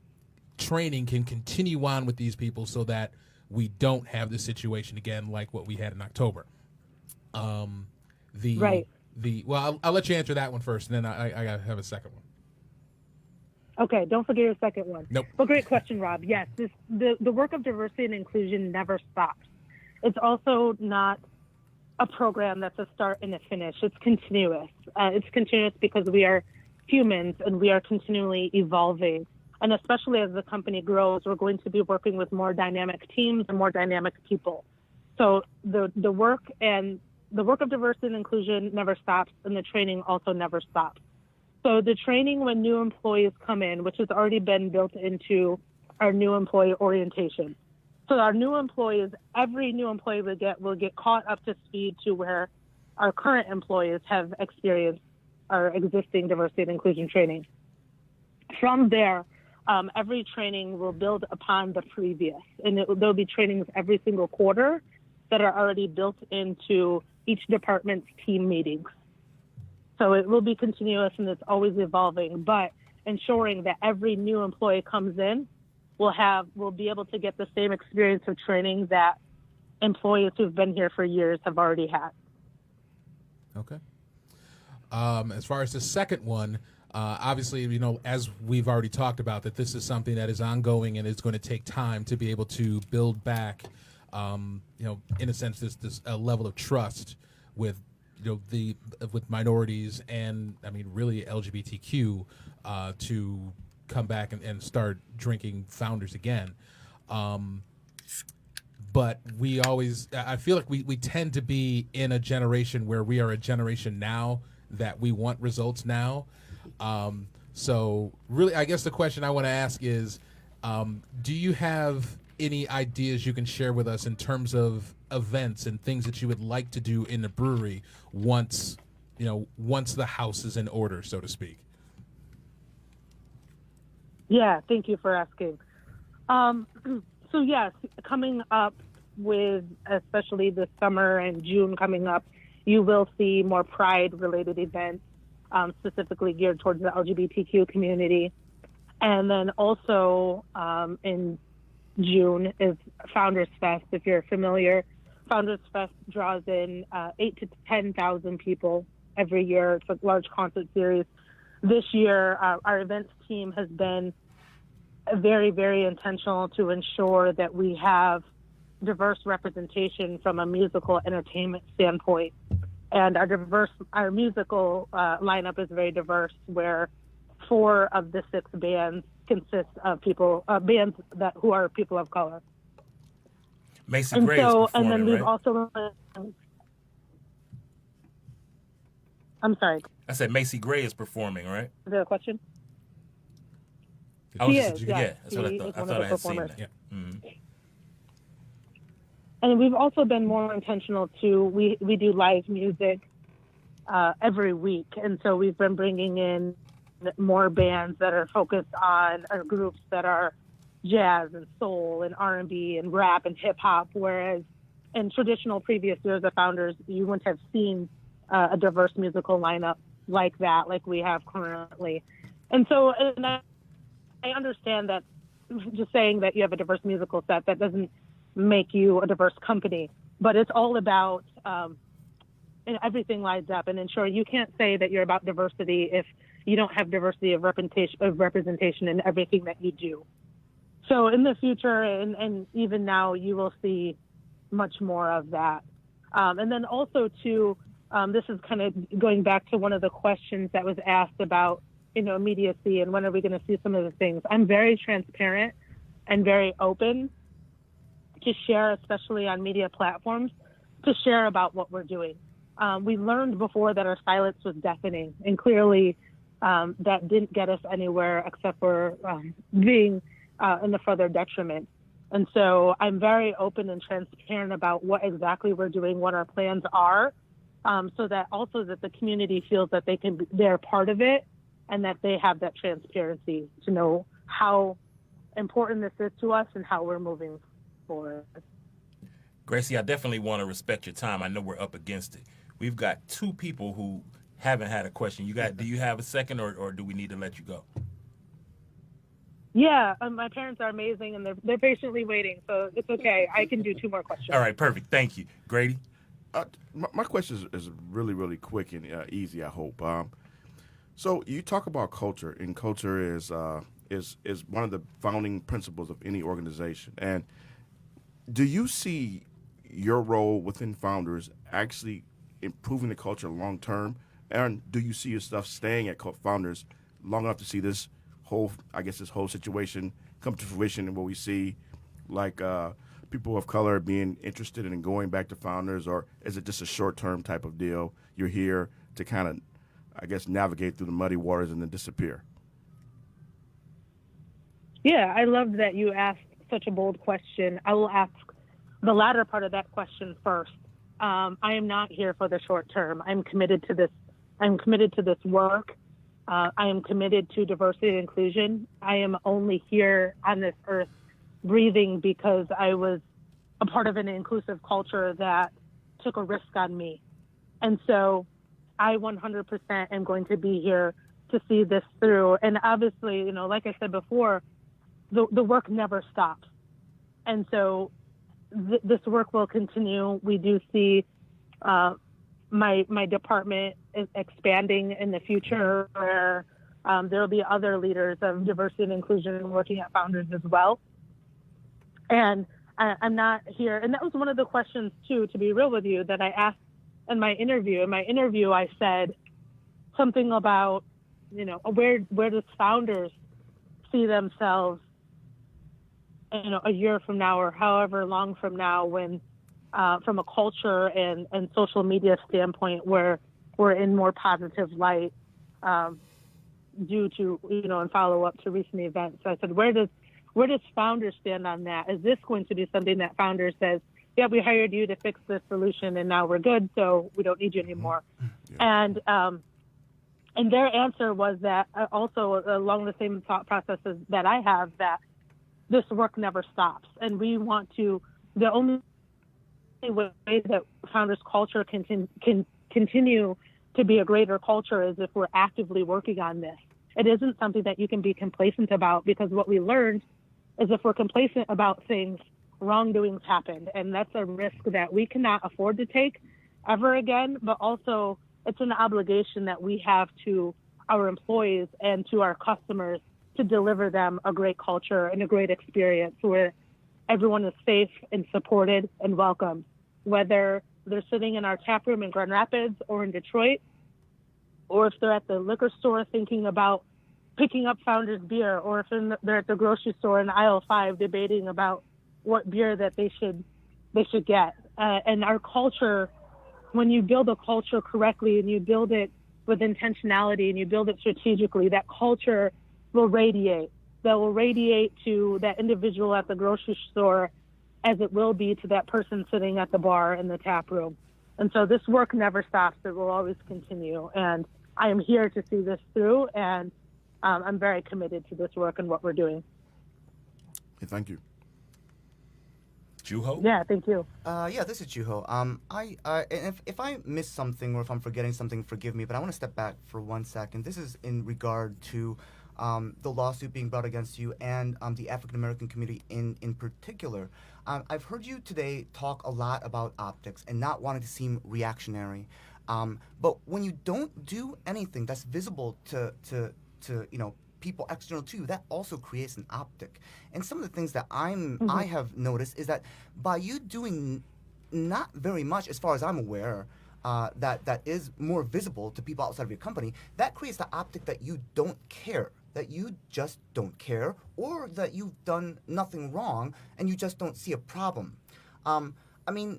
training can continue on with these people, so that we don't have this situation again like what we had in October.
Right.
Well, I'll let you answer that one first, and then I gotta have a second one.
Okay, don't forget your second one.
Nope.
Well, great question, Rob. Yes, the work of diversity and inclusion never stops. It's also not a program that's a start and a finish. It's continuous. It's continuous because we are humans and we are continually evolving. And especially as the company grows, we're going to be working with more dynamic teams and more dynamic people. So the work of diversity and inclusion never stops, and the training also never stops. So the training when new employees come in, which has already been built into our new employee orientation. So our new employees, every new employee will get caught up to speed to where our current employees have experienced our existing diversity and inclusion training. From there, every training will build upon the previous, and there'll be trainings every single quarter that are already built into each department's team meetings. So it will be continuous and it's always evolving, but ensuring that every new employee comes in will be able to get the same experience of training that employees who've been here for years have already had.
Okay. As far as the second one, obviously, as we've already talked about, that this is something that is ongoing and it's going to take time to be able to build back, in a sense, this level of trust with with minorities and really LGBTQ to come back and start drinking founders again. But I feel like we tend to be in a generation where we are a generation now that we want results now. So really, I guess the question I want to ask is, do you have any ideas you can share with us in terms of events and things that you would like to do in the brewery once the house is in order, so to speak?
Yeah, thank you for asking. So yes, coming up with, especially this summer and June coming up, you will see more Pride-related events, specifically geared towards the LGBTQ community. And then also in June is Founders Fest. If you're familiar, Founders Fest draws in 8,000 to 10,000 people every year. It's a large concert series. This year, our events team has been very, very intentional to ensure that we have diverse representation from a musical entertainment standpoint. And our musical lineup is very diverse, where 4 of the 6 bands consist of bands who are people of color.
Macy
And
Gray is
so,
performing,
and then we've
right?
also, I'm sorry,
I said Macy Gray is performing, right?
is there a question?
Oh,
She
did
is,
you-
yes.
yeah, that's what I
She
thought.
is
I
one
thought
of
I
the
had seen
performers.
that. Mhm.
And we've also been more intentional we do live music every week. And so we've been bringing in more bands that are focused on, or groups that are jazz and soul and R&B and rap and hip hop. Whereas in traditional previous years of Founders, you wouldn't have seen a diverse musical lineup like that, like we have currently. And so, and I understand that just saying that you have a diverse musical set, that doesn't make you a diverse company, but it's all about and everything lines up and ensure you can't say that you're about diversity if you don't have diversity of representation in everything that you do. So in the future and even now, you will see much more of that. And then also too, this is kind of going back to one of the questions that was asked about, immediacy and when are we going to see some of the things. I'm very transparent and very open to share, especially on media platforms, to share about what we're doing. We learned before that our silence was deafening, and clearly that didn't get us anywhere except for being in the further detriment. And so I'm very open and transparent about what exactly we're doing, what our plans are, so that also that the community feels that they're part of it and that they have that transparency to know how important this is to us and how we're moving forward.
Gracie, I definitely want to respect your time. I know we're up against it. We've got 2 people who haven't had a question. Do you have a second, or do we need to let you go?
Yeah, my parents are amazing, and they're patiently waiting, so it's okay. I can do 2 more questions.
All right, perfect. Thank you. Grady?
My question is really, really quick and easy, I hope. So you talk about culture, and culture is one of the founding principles of any organization. And do you see your role within Founders actually improving the culture long term? And do you see yourself staying at Founders long enough to see this whole situation come to fruition, and where we see like people of color being interested in going back to Founders, or is it just a short-term type of deal? You're here to kind of, navigate through the muddy waters and then disappear.
Yeah, I love that you asked such a bold question. I will ask the latter part of that question first. I am not here for the short term. I'm committed to this. I'm committed to this work. I am committed to diversity and inclusion. I am only here on this earth breathing because I was a part of an inclusive culture that took a risk on me. And so I 100% am going to be here to see this through. And obviously, like I said before, the work never stops. And so this work will continue. We do see my department is expanding in the future, where there will be other leaders of diversity and inclusion working at Founders as well. And I'm not here. And that was one of the questions, too, to be real with you, that I asked in my interview. In my interview, I said something about, where does Founders see themselves, a year from now or however long from now, when from a culture and social media standpoint, where we're in more positive light due to, and follow up to recent events. So I said, where does Founders stand on that? Is this going to be something that Founders says, yeah, we hired you to fix this solution and now we're good, so we don't need you anymore? Yeah. And their answer was that also along the same thought processes that I have, that this work never stops. And we want to, the only way that Founders culture can continue to be a greater culture is if we're actively working on this. It isn't something that you can be complacent about, because what we learned is if we're complacent about things, wrongdoings happen. And that's a risk that we cannot afford to take ever again, but also it's an obligation that we have to our employees and to our customers to deliver them a great culture and a great experience where everyone is safe and supported and welcomed, whether they're sitting in our tap room in Grand Rapids or in Detroit, or if they're at the liquor store thinking about picking up Founders beer, or if they're at the grocery store in aisle 5 debating about what beer that they should get. And our culture, when you build a culture correctly and you build it with intentionality and you build it strategically, that culture will radiate. That will radiate to that individual at the grocery store as it will be to that person sitting at the bar in the tap room. And so this work never stops. It will always continue. And I am here to see this through, and I'm very committed to this work and what we're doing.
Hey, thank you.
Juho?
Yeah, thank you.
Yeah, this is Juho. If I missed something or if I'm forgetting something, forgive me, but I want to step back for 1 second. This is in regard to the lawsuit being brought against you and the African-American community in particular. I've heard you today talk a lot about optics and not wanting to seem reactionary. But when you don't do anything that's visible to people external to you, that also creates an optic. And some of the things that I have noticed is that by you doing not very much, as far as I'm aware, that is more visible to people outside of your company, that creates the optic that you don't care, that you just don't care, or that you've done nothing wrong and you just don't see a problem. I mean,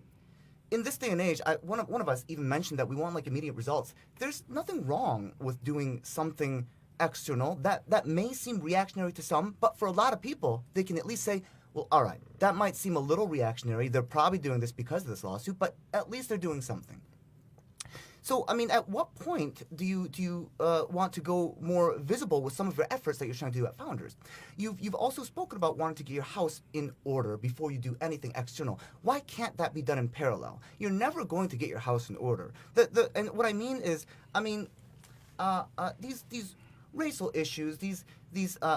in this day and age, one of us even mentioned that we want like immediate results. There's nothing wrong with doing something external that may seem reactionary to some, but for a lot of people, they can at least say, well, all right, that might seem a little reactionary. They're probably doing this because of this lawsuit, but at least they're doing something. So, I mean, at what point do you want to go more visible with some of your efforts that you're trying to do at Founders? You've also spoken about wanting to get your house in order before you do anything external. Why can't that be done in parallel? You're never going to get your house in order. And what I mean is, these racial issues, these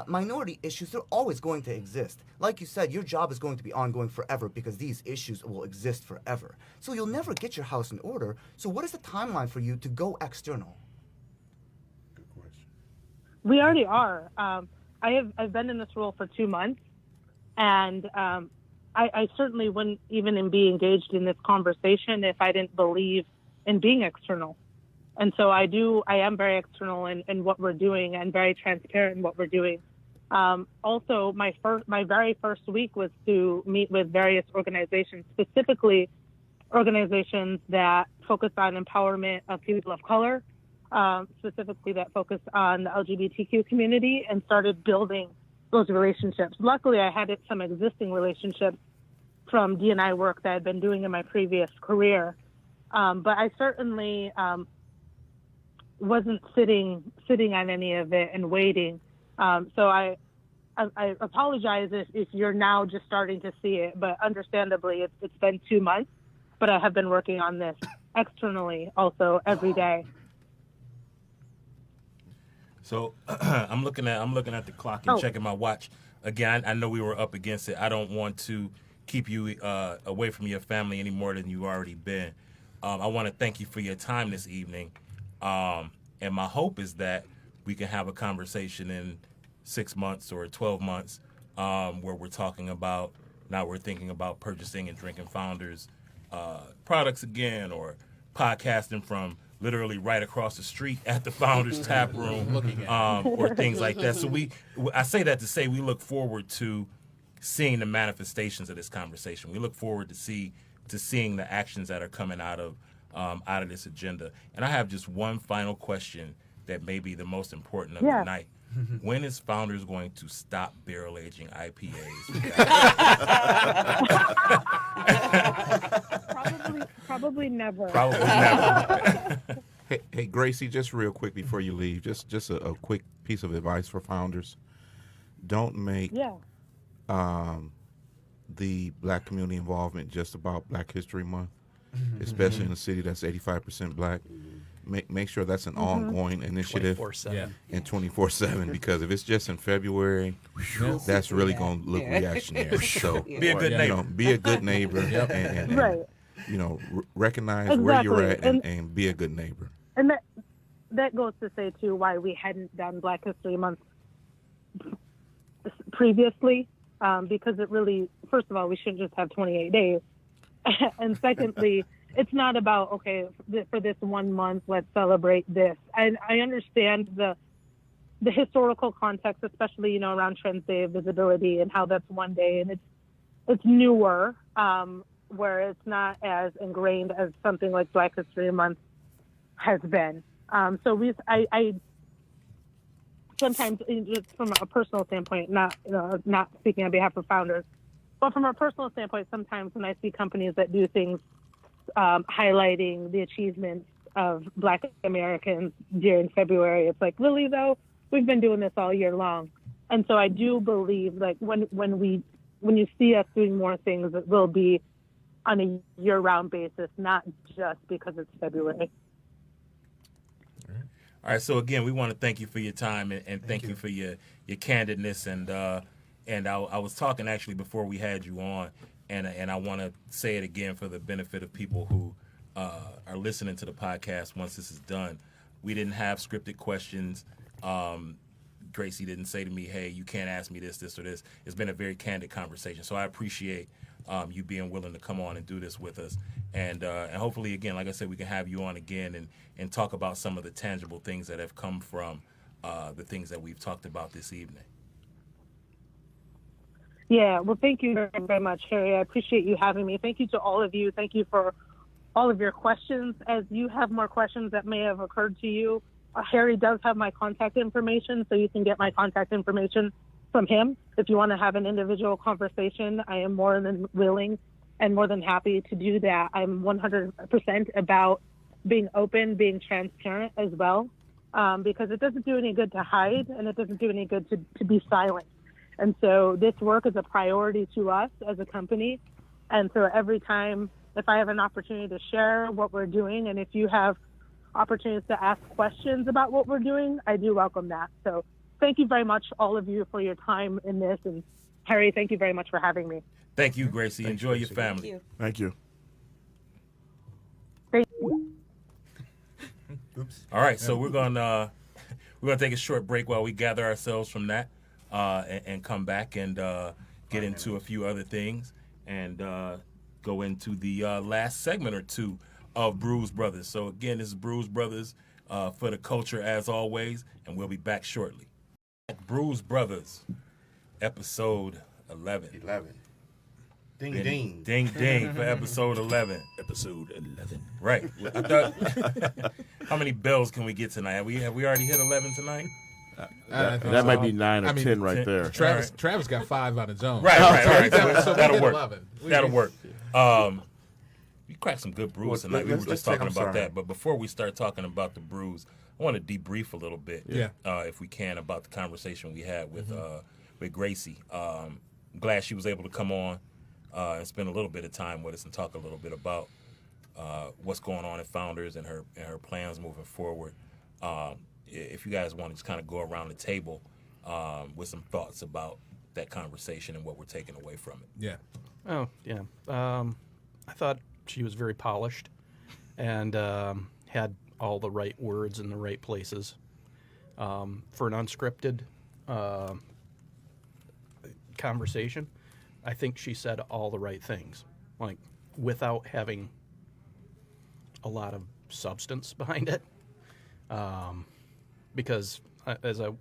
minority issues, they're always going to exist. Like you said, your job is going to be ongoing forever because these issues will exist forever. So you'll never get your house in order. So what is the timeline for you to go external?
Good question.
We already are. I've been in this role for 2 months, and I certainly wouldn't even be engaged in this conversation if I didn't believe in being external. And so I am very external in what we're doing and very transparent in what we're doing. Also, my very first week was to meet with various organizations, specifically organizations that focus on empowerment of people of color, specifically that focus on the LGBTQ community, and started building those relationships. Luckily, I had some existing relationships from D&I work that I'd been doing in my previous career. But I certainly wasn't sitting on any of it and waiting. So I apologize if you're now just starting to see it, but understandably, it's been 2 months. But I have been working on this externally also every day.
So I'm looking at the clock and checking my watch. Again, I know we were up against it. I don't want to keep you away from your family any more than you've already been. I want to thank you for your time this evening. And my hope is that we can have a conversation in 6 months or 12 months where we're talking about, now we're thinking about purchasing and drinking Founders products again, or podcasting from literally right across the street at the Founders tap room, or things like that. So I say that to say we look forward to seeing the manifestations of this conversation. We look forward to seeing the actions that are coming out of this agenda. And I have just one final question that may be the most important of the night. When is Founders going to stop barrel aging IPAs?
Probably never.
Probably never.
Hey, Gracie, just real quick before you leave, just a quick piece of advice for Founders. Don't make the Black community involvement just about Black History Month, especially in a city that's 85% Black. Make sure that's an ongoing initiative
24/7.
and 24/7, because if it's just in February, that's really going to look reactionary. So
be a good neighbor.
Be a good neighbor, and
Right.
recognize where you're at and be a good neighbor.
And that goes to say too why we hadn't done Black History Month previously, because it really, first of all, we shouldn't just have 28 days. And secondly, it's not about, okay, for this 1 month, let's celebrate this. And I understand the historical context, especially, around Trans Day of Visibility and how that's one day. And it's newer, where it's not as ingrained as something like Black History Month has been. So I sometimes, just from a personal standpoint, not speaking on behalf of founders, but from a personal standpoint, sometimes when I see companies that do things highlighting the achievements of Black Americans during February, it's like, really though, we've been doing this all year long. And so I do believe, like, when you see us doing more things, it will be on a year-round basis, not just because it's February.
All right, so again, we want to thank you for your time and thank you for your candidness. And I was talking actually before we had you on, and I want to say it again for the benefit of people who are listening to the podcast once this is done. We didn't have scripted questions. Gracie didn't say to me, hey, you can't ask me this, or this. It's been a very candid conversation. So I appreciate you being willing to come on and do this with us. And hopefully, again, like I said, we can have you on again and talk about some of the tangible things that have come from the things that we've talked about this evening.
Yeah, well, thank you very, very much, Harry. I appreciate you having me. Thank you to all of you. Thank you for all of your questions. As you have more questions that may have occurred to you, Harry does have my contact information, so you can get my contact information from him. If you want to have an individual conversation, I am more than willing and more than happy to do that. I'm 100% about being open, being transparent as well, because it doesn't do any good to hide, and it doesn't do any good to be silent. And so this work is a priority to us as a company. And so every time, if I have an opportunity to share what we're doing, and if you have opportunities to ask questions about what we're doing, I do welcome that. So thank you very much, all of you, for your time in this. And Harry, thank you very much for having me.
Thank you, Gracie. Enjoy your family.
Thank you.
Thank you.
Thank you.
Oops.
All right, so we're gonna take a short break while we gather ourselves from that, and come back and get into a few other things and go into the last segment or two of Brewz Brothers. So again, this is Brewz Brothers for the culture as always, and we'll be back shortly. Brewz Brothers, episode 11.
11. Ding, ding.
Ding, ding for episode 11.
Episode 11.
Right. I thought, how many bells can we get tonight? Have we already hit 11 tonight?
That might be 9 or 10 right there.
Travis got 5 on his own.
Right. All right.
So
That'll
we
work.
11.
That'll work. We cracked some good brews tonight. We were just talking about that. But before we start talking about the brews, I want to debrief a little bit, if we can, about the conversation we had with Gracie. I'm glad she was able to come on and spend a little bit of time with us and talk a little bit about what's going on at Founders and her plans moving forward. If you guys want to just kind of go around the table with some thoughts about that conversation and what we're taking away from it.
Yeah.
Oh, yeah. I thought she was very polished and had all the right words in the right places. For an unscripted conversation, I think she said all the right things, like without having a lot of substance behind it. Because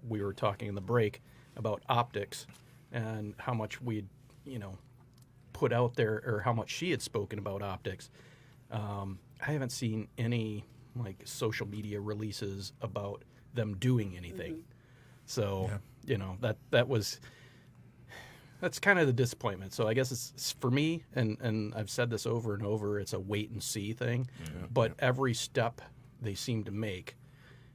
we were talking in the break about optics and how much we'd, put out there, or how much she had spoken about optics. I haven't seen any social media releases about them doing anything. Mm-hmm. So, that's kind of the disappointment. So I guess it's for me, and I've said this over and over, it's a wait and see thing. Yeah, but every step they seem to make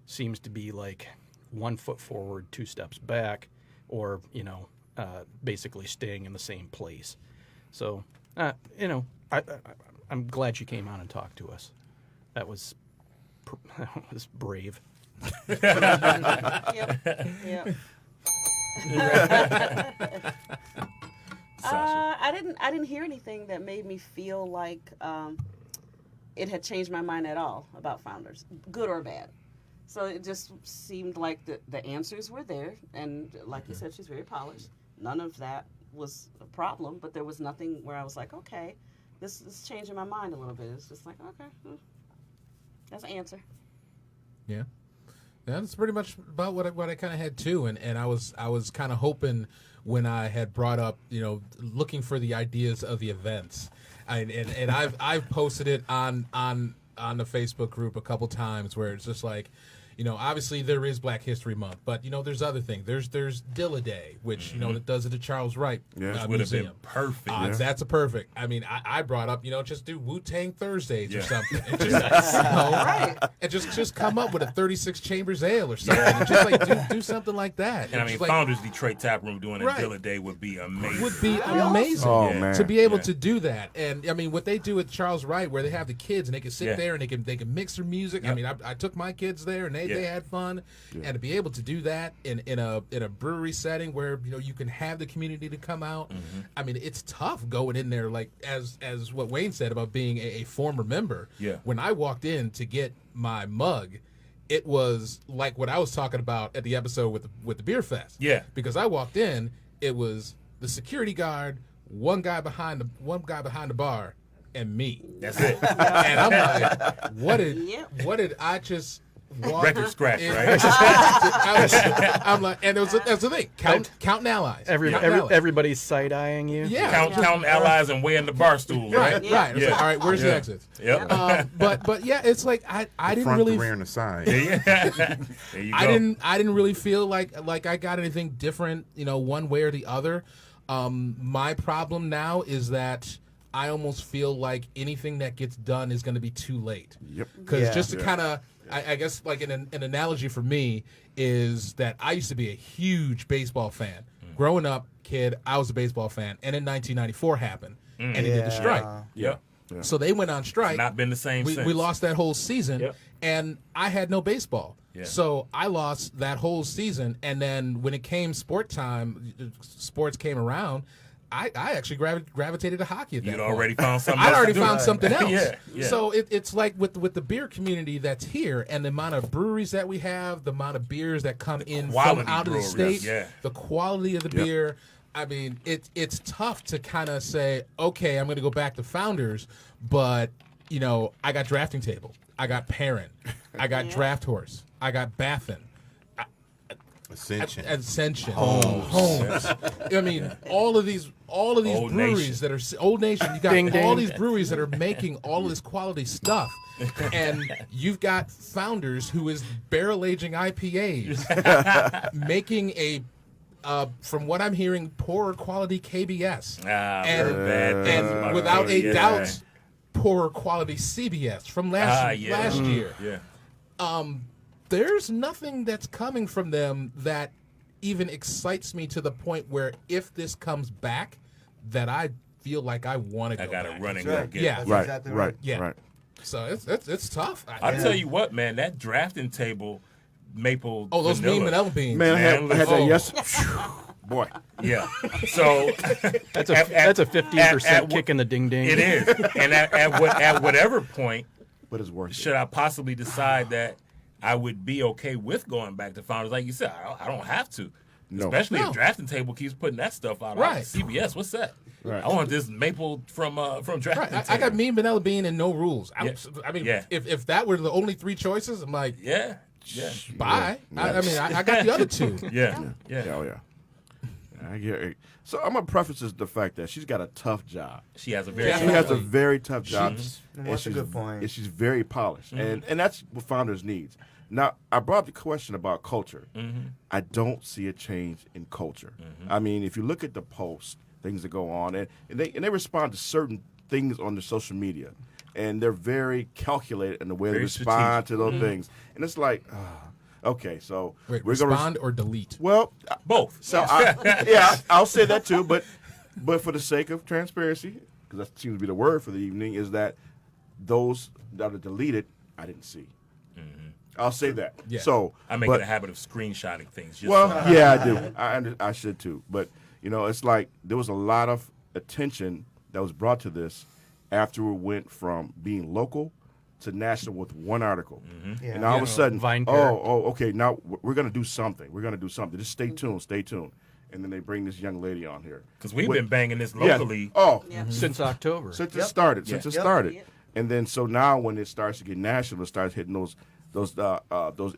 seems to be like 1 foot forward, 2 steps back, or, basically staying in the same place. So, I'm glad she came on and talked to us. That was brave.
Yep. I didn't hear anything that made me feel like it had changed my mind at all about Founders, good or bad. So it just seemed like the answers were there, and like you said, she's very polished. None of that was a problem, but there was nothing where I was like, okay, this is changing my mind a little bit. It's just like, okay, that's an answer.
Yeah. That's pretty much about what I kind of had too, and I was kind of hoping when I had brought up, looking for the ideas of the events, and I've posted it on the Facebook group a couple times where it's just like, obviously there is Black History Month, but there's other things. There's Dilla Day, which that does it at Charles Wright
would have been perfect.
That's a perfect. I mean, I brought up, just do Wu-Tang Thursdays or something, and just come up with a 36 Chambers Ale or something, and just like do something like that.
And I mean, Founders Detroit Tap Room doing a Dilla Day would be amazing.
Would be amazing.
Oh, man.
To be able to do that, and I mean, what they do at Charles Wright, where they have the kids and they can sit there and they can mix their music.
Yep.
I mean, I took my kids there and they had fun, and to be able to do that in a brewery setting where you can have the community to come out. I mean, it's tough going in there, like as what Wayne said about being a former member.
Yeah.
When I walked in to get my mug, it was like what I was talking about at the episode with the beer fest.
Yeah.
Because I walked in, it was the security guard, one guy behind the bar, and me.
That's it.
And I'm like, what did I just walk
Record scratch,
in?
right?
I'm like, and that's the thing. Counting allies. Counting allies.
Everybody's side eyeing you.
Yeah.
Counting allies and weighing the bar stool, right?
Right. It's like, all right, where's the exits?
Yep.
But yeah, it's like I didn't
Front,
really.
the rear, and the side.
There you go.
I didn't really feel like I got anything different, one way or the other. My problem now is that I almost feel like anything that gets done is going to be too late.
Yep.
Because just to kind of, I guess like an analogy for me is that I used to be a huge baseball fan. Growing up, kid, I was a baseball fan. And in 1994 happened. And it did the strike.
Yep.
Yeah.
So they went on strike.
Not been the same since.
We lost that whole season.
Yep.
And I had no baseball.
Yeah.
So I lost that whole season. And then when it came sports came around, I actually gravitated to hockey at that
You'd
point.
already found something
I'd
else
already
to do.
found something else.
Yeah.
So it's like with the beer community that's here and the amount of breweries that we have, the amount of beers that come in from
quality
out of the
breweries,
state, the quality of the beer. I mean, it's tough to kind of say, okay, I'm going to go back to Founders, but, I got Drafting Table. I got Perrin. I got Draft Horse. I got Baffin. Ascension. Homes. I mean, all of these
Old
breweries
Nation.
that are Old Nation. You got
Ding,
all
ding.
these breweries that are making all of this quality stuff, and you've got Founders who is barrel aging IPAs, making a. From what I'm hearing, poorer quality KBS, and without a doubt, poorer quality CBS from last year.
Yeah.
There's nothing that's coming from them that even excites me to the point where if this comes back, that I feel like I want to go.
I got to
back.
run and
That's
go
right.
get
Yeah.
it.
Right.
Exactly
Right.
right.
Yeah.
Right.
So it's tough.
I'll tell you what, man, that drafting table maple.
Oh, those
vanilla,
mean vanilla beans.
Man, I had that
Oh.
yes. Boy.
Yeah. So
That's a 15%
at
kick in the ding ding.
it is. And at whatever point
But it's worth
should
it.
I possibly decide that I would be okay with going back to Founders? Like you said, I don't have to.
No.
Especially
No.
if drafting table keeps putting that stuff out.
Right.
CBS, what's that?
Right.
I want this maple from drafting
Right.
table.
I got mean vanilla bean and no rules.
Yeah.
I mean,
Yeah.
if that were the only three choices, I'm like,
Yeah.
bye. I mean, I got the other two.
Yeah.
Oh yeah. I get it. So I'm gonna preface this the fact that she's got a tough job.
She has a very
She has a very tough job.
Well, that's a good point.
And she's very polished, and that's what Founders needs. Now, I brought up the question about culture. I don't see a change in culture. I mean, if you look at the posts, things that go on, and they respond to certain things on the social media, and they're very calculated in the way they
Very
respond to those things. And it's like, okay, so
Wait,
we're gonna
respond or delete?
well,
both.
so I'll say that too, but for the sake of transparency, because that seems to be the word for the evening, is that those that are deleted, I didn't see. I'll say that.
Yeah.
So
I make
but-
it a habit of screenshotting things. Just
Well,
so-
yeah, I do. I should too. But it's like there was a lot of attention that was brought to this after we went from being local to national with one article,
Yeah.
and all of a sudden,
Vine parrot.
okay, now we're going to do something. We're going to do something. Just stay tuned, stay tuned. And then they bring this young lady on here
Because we've
With-
been banging this
Yeah.
locally.
Oh,
Since October.
since it started,
Yep. Yep.
and then so now when it starts to get national, it starts hitting those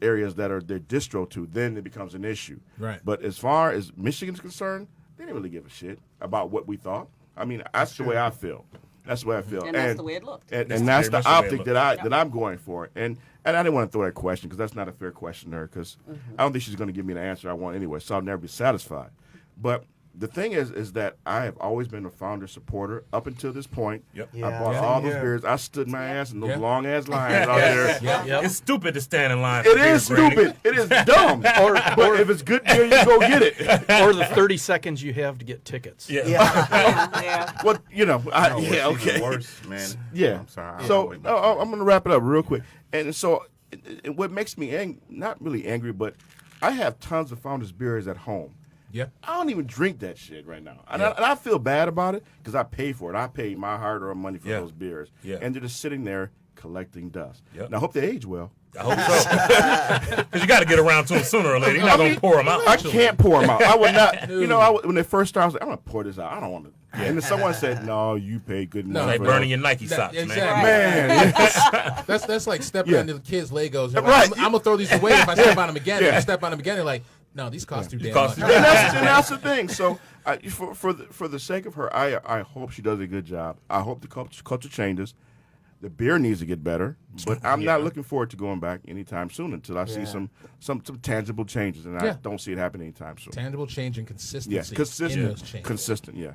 areas that are their distro to, then it becomes an issue.
Right.
But as far as Michigan's concerned, they didn't really give a shit about what we thought. I mean, that's the way I feel. That's the way I feel.
And that's the way it looked.
And
That's
that's
very
the
much the way it
optic that I'm going for. And I didn't want to throw that question because that's not a fair question to her because I don't think she's going to give me the answer I want anyway. So I'll never be satisfied. But the thing is that I have always been a founder supporter up until this point.
Yep.
I
Yeah.
bought
Yeah.
all those
Yeah.
beers. I stood my ass in those
Yeah.
long ass lines out there.
Yep.
It's stupid to stand in line.
It
for
is
beer grading.
stupid. It is dumb. But if it's good beer, you go get it.
Or the 30 seconds you have to get tickets.
Yeah.
Yeah.
Well, you know,
No,
yeah,
what's even
okay.
worse, man.
Yeah.
I'm sorry.
So I'm going to wrap it up real quick. And so what makes me not really angry, but I have tons of Founders beers at home.
Yep.
I don't even drink that shit right now. And I feel bad about it because I pay for it. I pay my hard-earned money for
Yeah.
those beers.
Yeah.
And they're just sitting there collecting dust.
Yep.
Now, I hope they age well.
I hope so. Because you got to get around to them sooner or later. You're not going to pour them out.
I can't pour them out. I would not. You know, when they first started, I was like, I'm going to pour this out. I don't want to. And then someone said, no, you pay good
No,
money.
Like
for
burning
that."
your Nike socks,
exactly.
Man,
That's like stepping
Yeah.
on the kids' Legos. They're
Right.
Like, I'm gonna throw these away if I step on them again.
Yeah.
If I step on them again, they're like, no, these cost too damn
cost
much.
too
and that's the thing. So, for the sake of her, I hope she does a good job. I hope the culture changes. The beer needs to get better, but I'm not looking forward to going back anytime soon until I see some tangible changes, and
Yeah.
I don't see it happening anytime soon.
Tangible change and consistency.
Yeah,
in those
consistent,
changes.
consistent. Yeah.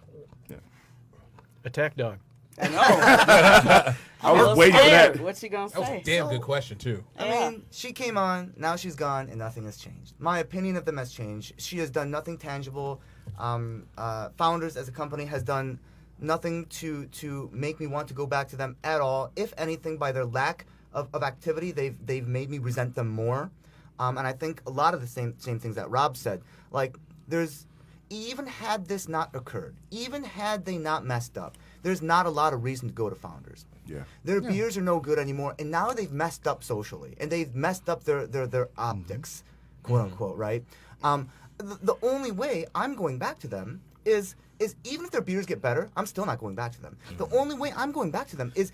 Attack dog.
I know.
I was waiting for that.
What's she gonna
That was
say?
a damn good question too.
I mean, she came on, now she's gone, and nothing has changed. My opinion of them has changed. She has done nothing tangible. Founders as a company has done nothing to make me want to go back to them at all. If anything, by their lack of activity, they've made me resent them more. And I think a lot of the same things that Rob said. Like, even had this not occurred, even had they not messed up, there's not a lot of reason to go to Founders.
Yeah.
Their beers are no good anymore, and now they've messed up socially, and they've messed up their optics, quote unquote, right? The only way I'm going back to them is even if their beers get better, I'm still not going back to them. The only way I'm going back to them is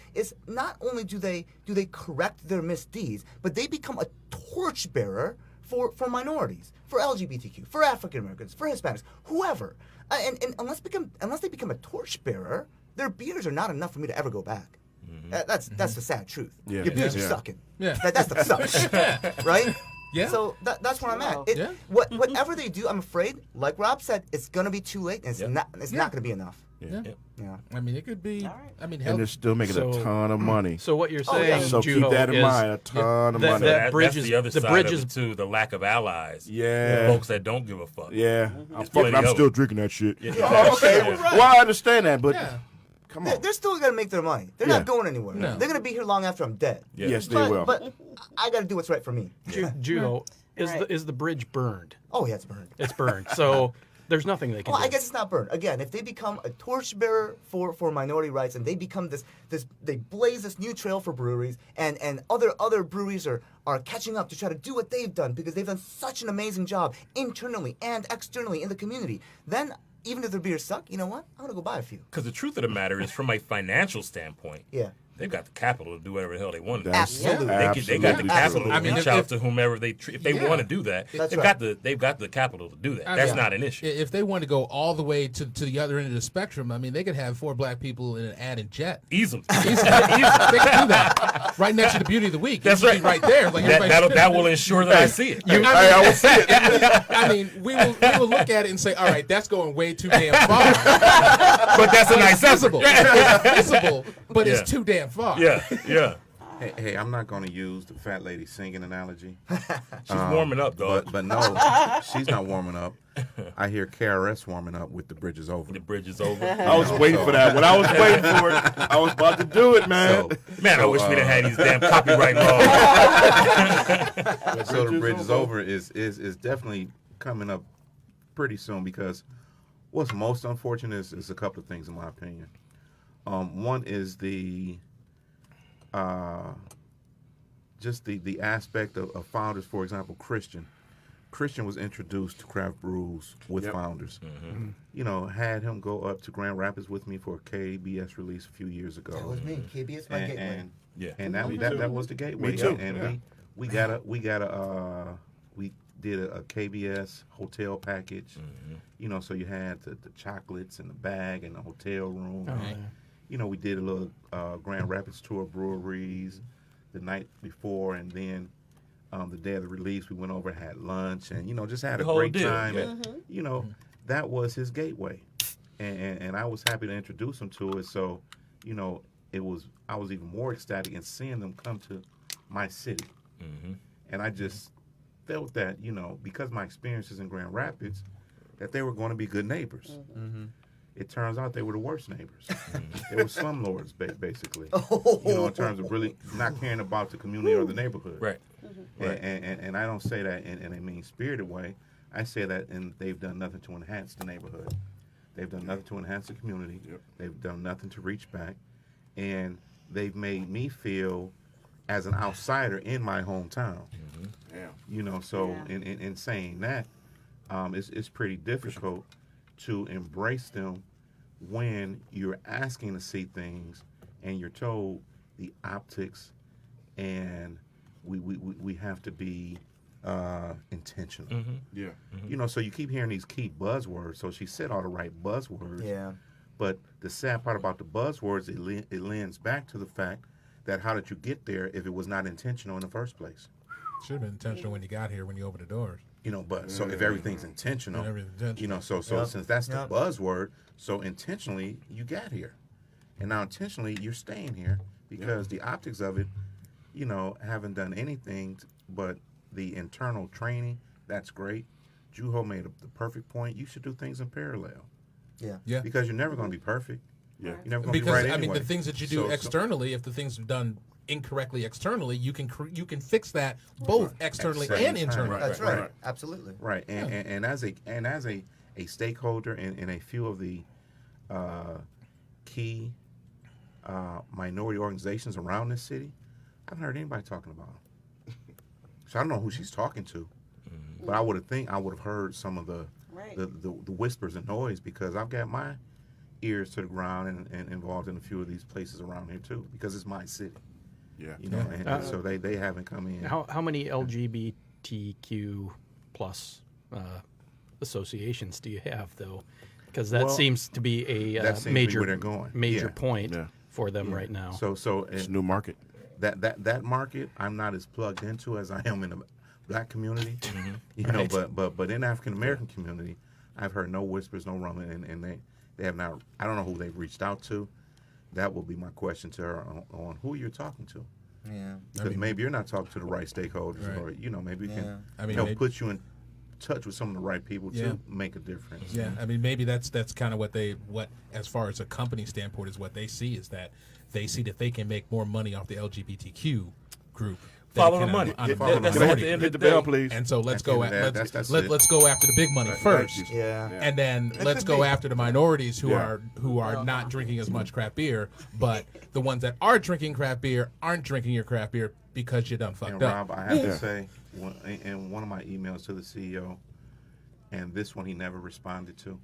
not only do they correct their misdeeds, but they become a torchbearer for minorities, for LGBTQ, for African Americans, for Hispanics, whoever. And unless they become a torchbearer, their beers are not enough for me to ever go back. That's the sad truth.
Yeah.
Your beers
Yeah.
are sucking.
Yeah.
That's the suck, right?
Yeah.
So that's where I'm at.
Yeah.
Whatever they do, I'm afraid, like Rob said, it's gonna be too late, and it's
Yep.
not gonna be enough.
Yeah.
Yep.
Yeah.
I mean, it could be.
All right.
I mean,
And
hell,
they're still making a
So-
ton of money.
So what you're
Oh, yeah.
saying,
So keep
Juho,
that in
is
mind. A ton of
that-
money.
that bridges-
that's the other
the
side
bridges-
of it too. The lack of allies.
Yeah.
The folks that don't give a fuck.
Yeah.
There's plenty
I'm
of
still
them.
drinking that shit.
Yeah.
Oh, okay. Well, I understand that, but
yeah.
come on.
They're still gonna make their money. They're
Yeah.
not going anywhere.
No.
They're gonna be here long after I'm dead.
Yeah.
Yes, they will.
But I gotta do what's right for me.
Juho,
Right.
is the bridge burned?
Oh yeah, it's burned.
It's burned. So there's nothing they can
Well,
do.
I guess it's not burned. Again, if they become a torchbearer for minority rights and they become they blaze this new trail for breweries and other breweries are catching up to try to do what they've done because they've done such an amazing job internally and externally in the community, then even if their beers suck, you know what? I'm gonna go buy a few.
Because the truth of the matter is, from a financial standpoint,
Yeah.
they've got the capital to do whatever the hell they want to do.
Absolutely.
They got the
Absolutely.
capital to
I mean,
reach out to whomever if they
Yeah.
want to do that.
That's
They've
right.
got the capital to do that.
I
That's
mean,
not an issue.
If they want to go all the way to the other end of the spectrum, I mean, they could have 4 black people in an ad in jet.
Easily.
Easily. They can do that right next to the beauty of the week.
That's
It should be
right.
right there. Like
That will ensure that I see it.
I will see it.
I mean, we will look at it and say, all right, that's going way too damn far.
But that's a nice
Visible, it's visible, but
Yeah.
it's too damn far.
Yeah, yeah.
Hey, I'm not going to use the fat lady singing analogy.
She's warming up, dog.
But no, she's not warming up. I hear KRS warming up with the bridge is over.
The bridge is over.
I was waiting for that. When I was waiting for it, I was about to do it, man.
Man, I wish we'd have had these damn copyright laws.
So the bridge is over is definitely coming up pretty soon because what's most unfortunate is a couple of things in my opinion. One is the just the aspect of founders. For example, Christian was introduced to craft brews with founders. You know, had him go up to Grand Rapids with me for a KBS release a few years ago.
That was me. KBS my gateway.
And that was the gateway.
Me too.
And we did a KBS hotel package. You know, so you had the chocolates and the bag and the hotel room. You know, we did a little Grand Rapids tour of breweries the night before, and then the day of the release, we went over and had lunch, and you know, just had a great time. And you know, that was his gateway, and I was happy to introduce him to it. So, you know, I was even more ecstatic in seeing them come to my city, and I just felt that, you know, because my experiences in Grand Rapids, that they were going to be good neighbors. It turns out they were the worst neighbors. They were slumlords, basically. You know, in terms of really not caring about the community or the neighborhood.
Right.
And I don't say that in a mean-spirited way. I say that they've done nothing to enhance the neighborhood. They've done nothing to enhance the community. They've done nothing to reach back. And they've made me feel as an outsider in my hometown. You know, so in saying that, it's pretty difficult to embrace them when you're asking to see things and you're told the optics, and we have to be intentional. You know, so you keep hearing these key buzzwords. So she said all the right buzzwords. But the sad part about the buzzwords, it lends back to the fact that how did you get there if it was not intentional in the first place?
Should have been intentional when you got here, when you opened the doors.
You know, but so if everything's intentional, you know, so since that's the
Yep.
buzzword, so intentionally you got here, and now intentionally you're staying here because the optics of it, you know, haven't done anything but the internal training. That's great. Juho made the perfect point. You should do things in parallel.
Yeah.
Because you're never going to be perfect.
Yeah.
You're never going to be
Because
right
I mean,
anyway.
the things that you do externally, if the things are done incorrectly externally, you can fix that both externally
At the same
and internally.
time.
That's right. Absolutely.
Right, and as a stakeholder in a few of the key minority organizations around this city, I haven't heard anybody talking about them. So I don't know who she's talking to, but I would have heard some of the whispers and noise, because I've got my ears to the ground and involved in a few of these places around here too, because it's my city. You know, and so they haven't come in.
How many LGBTQ plus associations do you have, though? Because that seems to be a
that seems to be
major
where they're going.
major
Yeah.
point for them right now.
So
It's a new market.
that market I'm not as plugged into as I am in the black community. You know, but in the African American community, I've heard no whispers, no rumbling, and they have not. I don't know who they've reached out to. That will be my question to her on who you're talking to. Because maybe you're not talking to the right stakeholders, or you know, maybe we can help put you in touch with some of the right people to make a difference.
Yeah, I mean, maybe that's kind of what as far as a company standpoint, is what they see, is that they see that they can make more money off the LGBTQ group.
Follow the money.
On the
That's at
minority.
the end
Hit
of
the
the
bell,
day.
please.
And so let's go let's
that's
go after the big money first.
Yeah.
And then let's go after the minorities who are not drinking as much craft beer, but the ones that are drinking craft beer aren't drinking your craft beer because you done fucked
And
up.
Rob, I have to say, in one of my emails to the CEO, and this one he never responded to.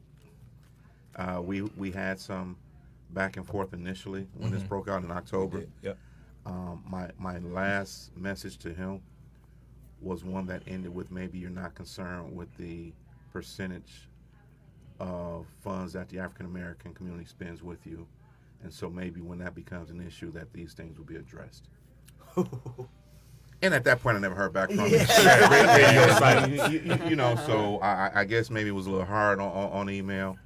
We had some back and forth initially when this broke out in October.
Yep.
My last message to him was one that ended with, maybe you're not concerned with the percentage of funds that the African American community spends with you, and so maybe when that becomes an issue, that these things will be addressed. And at that point, I never heard back from him. You know, so I guess maybe it was a little hard on email,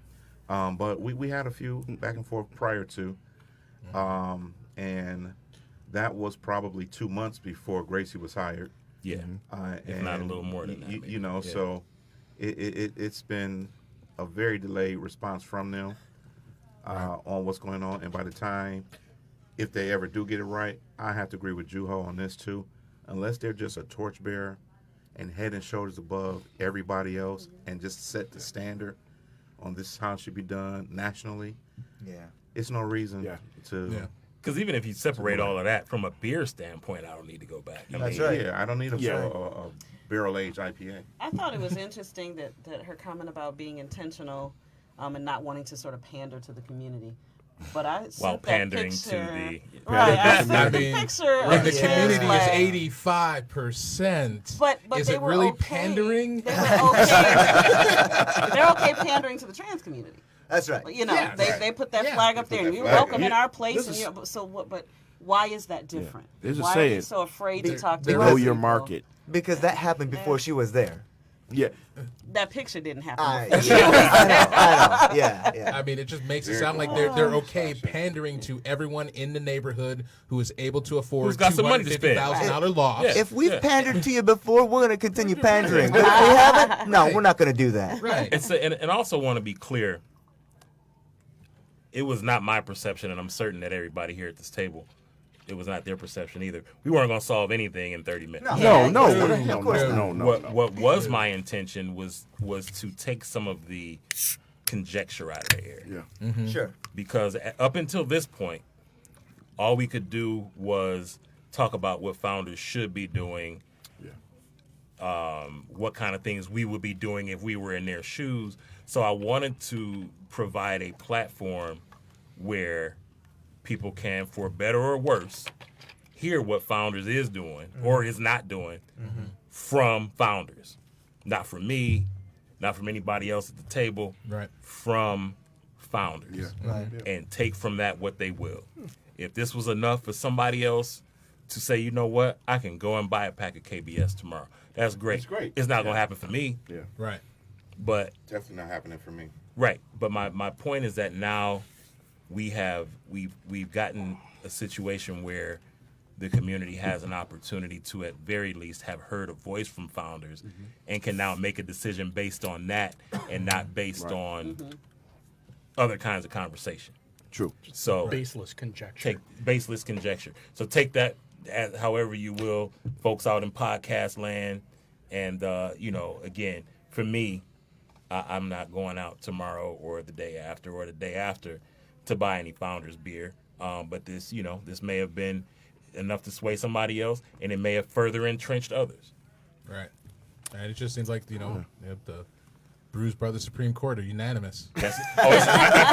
but we had a few back and forth prior to, and that was probably 2 months before Gracie was hired.
Yeah. If not a little more than that.
You know, so it's been a very delayed response from them on what's going on. And by the time, if they ever do get it right, I have to agree with Juho on this too. Unless they're just a torchbearer and head and shoulders above everybody else and just set the standard on this is how it should be done nationally, it's no reason to
Because even if you separate all of that from a beer standpoint, I don't need to go back.
That's right.
Yeah, I don't need a
Yeah.
barrel-aged IPA.
I thought it was interesting that her comment about being intentional and not wanting to sort of pander to the community. But I sent
While
that
pandering
picture,
to the
right. I sent
I
the
mean,
picture
When
of
the
trans
community is
flag.
85%,
But
is
they
it
were
really
okay.
pandering?
They were okay. They're okay pandering to the trans community.
That's right.
You know,
Yeah,
they put that
Yeah.
flag up
They
there,
put
and
that
you're
flag
welcome
up.
in our place.
This
And
is-
you're, so what? But why is that different?
They're just
Why are
saying-
you so afraid to talk to
they're
other
Know your
people?
market.
Because that happened before she was there.
Yeah.
That picture didn't happen.
I
before.
know. Yeah, yeah.
I mean, it just makes it sound like they're okay pandering to everyone in the neighborhood who is able to afford
Who's got some money to spend.
$250,000 loft.
Yeah.
If we've pandered to you before, we're going to continue pandering. But if we haven't, no, we're not going to do that.
Right.
And I also want to be clear. It was not my perception, and I'm certain that everybody here at this table, it was not their perception either. We weren't going to solve anything in 30 minutes.
No,
Yeah,
no,
of course
no,
not.
no,
Of course
no,
not.
no.
What was my intention was to take some of the conjecture out of the air.
Yeah.
Sure.
Because up until this point, all we could do was talk about what founders should be doing, what kind of things we would be doing if we were in their shoes. So I wanted to provide a platform where people can, for better or worse, hear what Founders is doing or is not doing from Founders. Not from me, not from anybody else at the table,
Right.
from Founders.
Yeah.
Right.
And take from that what they will. If this was enough for somebody else to say, you know what, I can go and buy a pack of KBS tomorrow. That's great.
That's great.
It's not going to happen for me,
Yeah.
Right.
but
Definitely not happening for me.
right. But my point is that now we've gotten a situation where the community has an opportunity to, at very least, have heard a voice from Founders and can now make a decision based on that and not based on other kinds of conversation.
True.
So
Baseless conjecture.
take baseless conjecture. So take that as however you will, folks out in podcast land. And, again, for me, I'm not going out tomorrow or the day after to buy any Founders beer. But this may have been enough to sway somebody else, and it may have further entrenched others.
Right. And it just seems like, the Brewz Brothers Supreme Court are unanimous.
I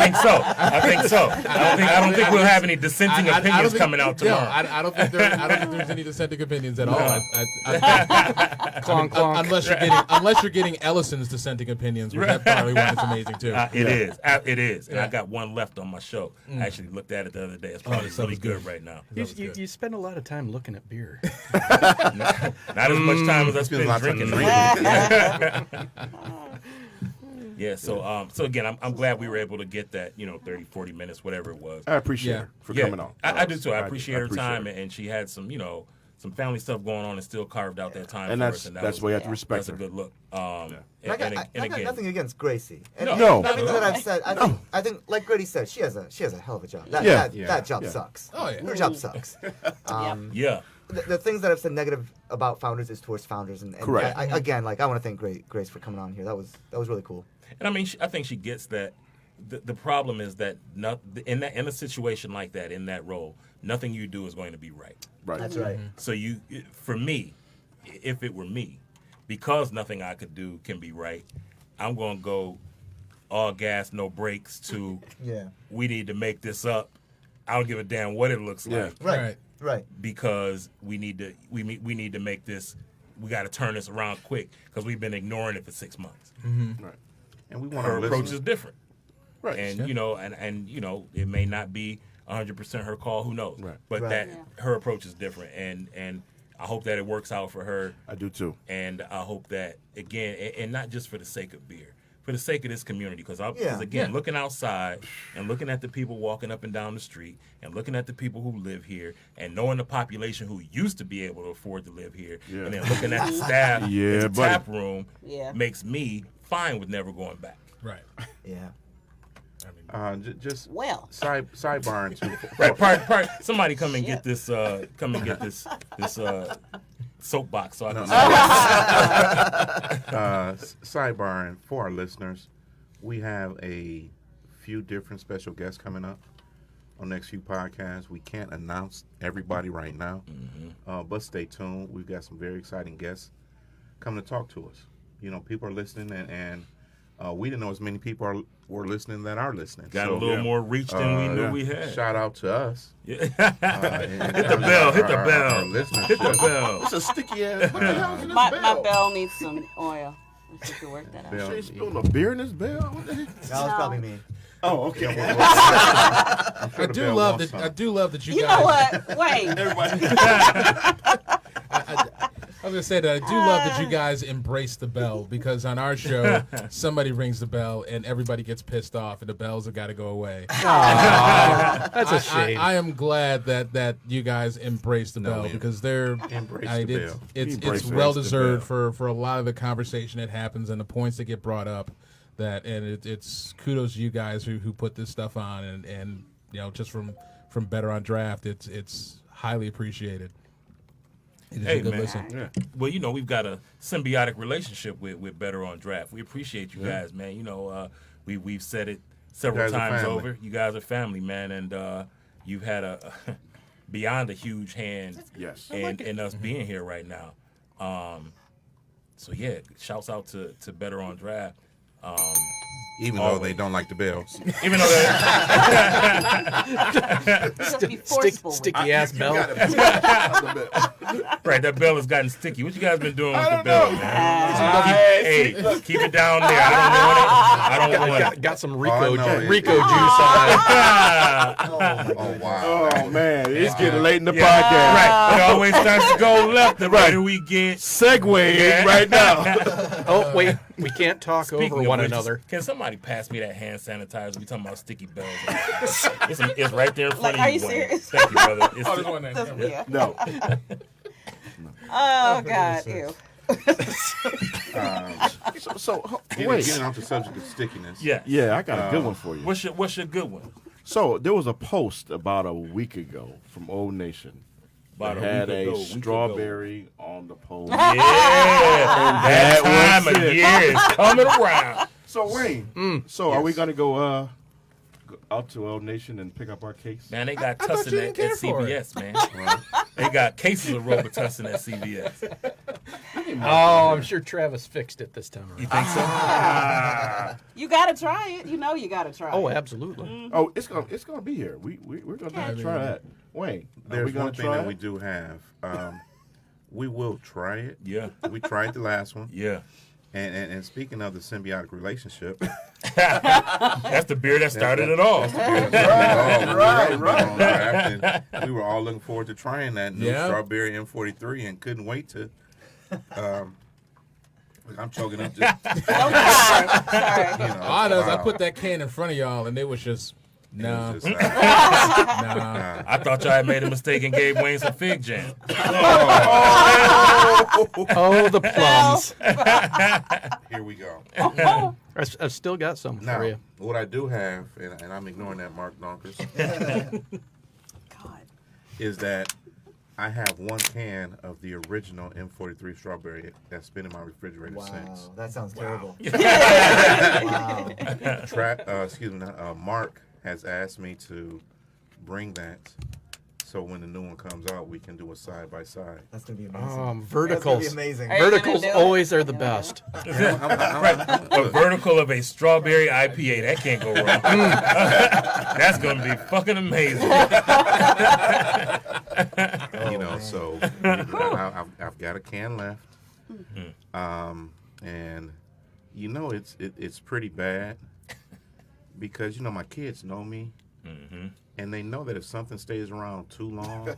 think so. I don't think we'll have any dissenting
I don't
opinions
think-
coming out tomorrow.
No, I don't think there's any dissenting opinions at all.
Clonk, clonk.
Unless you're getting Ellison's dissenting opinions, which that probably one is amazing too.
It is. And
Yeah.
I got one left on my show. I actually looked at it the other day. It's probably
that
really
was
good
good.
right now.
You spend a lot of time looking at beer.
Not as much time as I spend
lots of
drinking.
drinking.
Yeah, so again, I'm glad we were able to get that, 30, 40 minutes, whatever it was.
I appreciate
Yeah.
her for
Yeah,
coming on.
I do too. I appreciate her
appreciate
time,
her.
and she had some, some family stuff going on and still carved out that time
And
for
that's
us. And
that's why you have to respect
that's a
her.
good look.
And I got
again,
nothing against Gracie. And,
No.
and everything that I've said, I think, like Grady said, she has a hell of a job.
Yeah.
That job
Yeah.
sucks.
Oh, yeah.
Her job sucks.
yeah.
The things that I've said negative about Founders is towards Founders, and
Correct.
I want to thank Grace for coming on here. That was really cool.
And I mean, I think she gets that. The problem is that in a situation like that, in that role, nothing you do is going to be right.
Right.
That's right.
So for me, if it were me, because nothing I could do can be right, I'm going to go all gas, no brakes to.
Yeah.
We need to make this up. I don't give a damn what it looks
Yeah.
like.
Right. Right.
Because we need to make this. We got to turn this around quick because we've been ignoring it for 6 months.
Right.
And we want
Her
our
approach
listeners.
is different.
Right.
And it may not be 100% her call. Who knows?
Right.
But
Right.
that her approach is different, and I hope that it works out for her.
I do too.
And I hope that again, and not just for the sake of beer, for the sake of this community. Because
Yeah.
looking outside and looking at the people walking up and down the street, and looking at the people who live here, and knowing the population who used to be able to afford to live here,
Yeah.
and then looking at the staff
Yeah,
at the
buddy.
tap room,
Yeah.
makes me fine with never going back.
Right.
Yeah.
Just
Well.
sidebar into
Right, part. Somebody come and get this. This soapbox. So I can.
sidebar for our listeners. We have a few different special guests coming up. on next few podcasts. We can't announce everybody right now, but stay tuned. We've got some very exciting guests coming to talk to us. You know, people are listening, and we didn't know as many people were listening that are listening.
Got a little more reach than we knew we had.
Shout out to us.
Yeah. Hit the bell. Hit the bell. Hit the bell.
It's a sticky ass. What the hell is in this
My
bell?
bell needs some oil. If you could work that out.
Bell.
She ain't spilling a beer in this bell? What the heck?
That was probably me.
Oh, okay.
I do love that. I do love that you
You
guys.
know what? Wait.
I was gonna say that I do love that you guys embrace the bell, because on our show somebody rings the bell and everybody gets pissed off and the bells have got to go away.
That's a shame.
I am glad that you guys embrace the bell,
man.
because they're
Embrace
I-
the
it's,
bell.
it's
Embrace
it's
the
well
bell.
deserved for a lot of the conversation that happens and the points that get brought up. It's kudos to you guys who put this stuff on, and you know, just from Better on Draft, it's highly appreciated. It is
Hey,
a good
man.
listen.
Yeah.
Well, you know, we've got a symbiotic relationship with Better on Draft. We appreciate you guys, man. You know, we've said it several
You guys are
times
family.
over. You guys are family, man, and you've had a beyond a huge hand
Yes.
in us being here right now. So yeah, shouts out to Better on Draft.
Even though they don't like the bells.
Even though they
Just be forceful. with
Sticky ass bell.
right, that bell has gotten sticky. What you guys been doing with the
don't
bell,
know.
man? Hey, keep it down there. I don't want it.
Got some
All
Rico
I know is-
Rico juice on it.
Oh, wow.
Oh, man. It's getting late in the
Yeah.
podcast.
Right. It always starts to go left. The right we get.
Segue
Yeah.
right now.
Oh wait, we can't talk
Speaking
over
of
one
which,
another.
Can somebody pass me that hand sanitizer? We talking about sticky bells. It's right there in front
Like,
of
are
you.
you
Wayne.
serious?
Thank you, brother. It's
Oh, there's one there.
Doesn't- yeah.
No.
Oh God. Ew.
So
Getting
wait.
off the subject of stickiness.
yeah.
Yeah, I got a good one for you.
What's your good one?
So there was a post about a week ago from Old Nation
About
that
a
had
week
a
ago,
strawberry on the post.
Yeah, that
That
time
was
of
it.
year is coming around.
So Wayne, are we gonna go out to Old Nation and pick up our case?
Man, they got
I thought
Tussin
you
at
didn't care for
CVS, man. They got cases of Robitussin at CVS.
Oh, I'm sure Travis fixed it this time
You
around.
think so?
You gotta try it. You know you gotta try
Oh,
it.
absolutely.
Oh, it's gonna be here. We're gonna try that. Wayne, are
There's
we gonna
one thing
try
that
it?
we do have. We will try it.
Yeah.
We tried the last one.
Yeah.
And speaking of the symbiotic relationship,
That's the beer that started it all.
we were all looking forward to trying that new
Yeah.
strawberry M43 and couldn't wait to. I'm choking up. Just,
Don't cry. Sorry.
you know,
I know. I
wow.
put that can in front of y'all, and they was just
It
no,
was just,
no.
I thought y'all had made a mistake and gave Wayne some fig jam.
Oh, the plums.
here we go.
I've still got some
Now,
for you.
what I do have, and I'm ignoring that, Mark Donkers,
God.
is that I have one can of the original M43 strawberry that's been in my refrigerator since.
that sounds terrible.
Mark has asked me to bring that, so when the new one comes out, we can do a side by side.
That's gonna be amazing.
Verticals.
That's gonna be amazing.
Are you gonna
Verticals
do it?
always are the best.
A vertical of a strawberry IPA. That can't go wrong. That's going to be fucking amazing.
So I've got a can left, and it's pretty bad because my kids know me, and they know that if something stays around too long,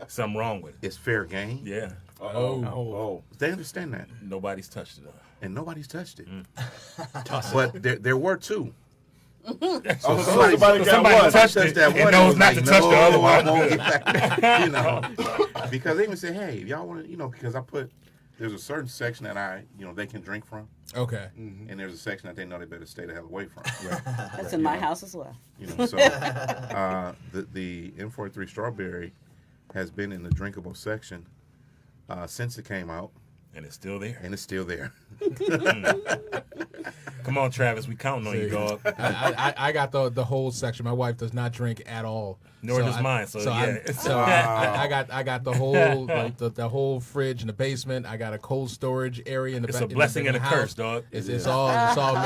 Something wrong with it.
it's fair game.
Yeah.
Oh.
They understand that,
Nobody's touched it.
and nobody's touched it. But there were two. So
Somebody got
somebody
one.
touched it
that
and
one,
knows
was
not to touch the other
I
one.
won't get back. Because they even say, hey, if y'all want to, because there's a certain section that they can drink from,
Okay.
and there's a section that they know they better stay the hell away from.
That's in my house as well.
So the M43 strawberry has been in the drinkable section since it came out,
And it's still there.
and it's still there.
Come on, Travis. We counting on you, dog.
I got the whole section. My wife does not drink at all.
Nor does mine. So yeah.
I got the whole like the whole fridge in the basement. I got a cold storage area in the
It's
back.
a blessing and a
house.
curse, dog.
It's all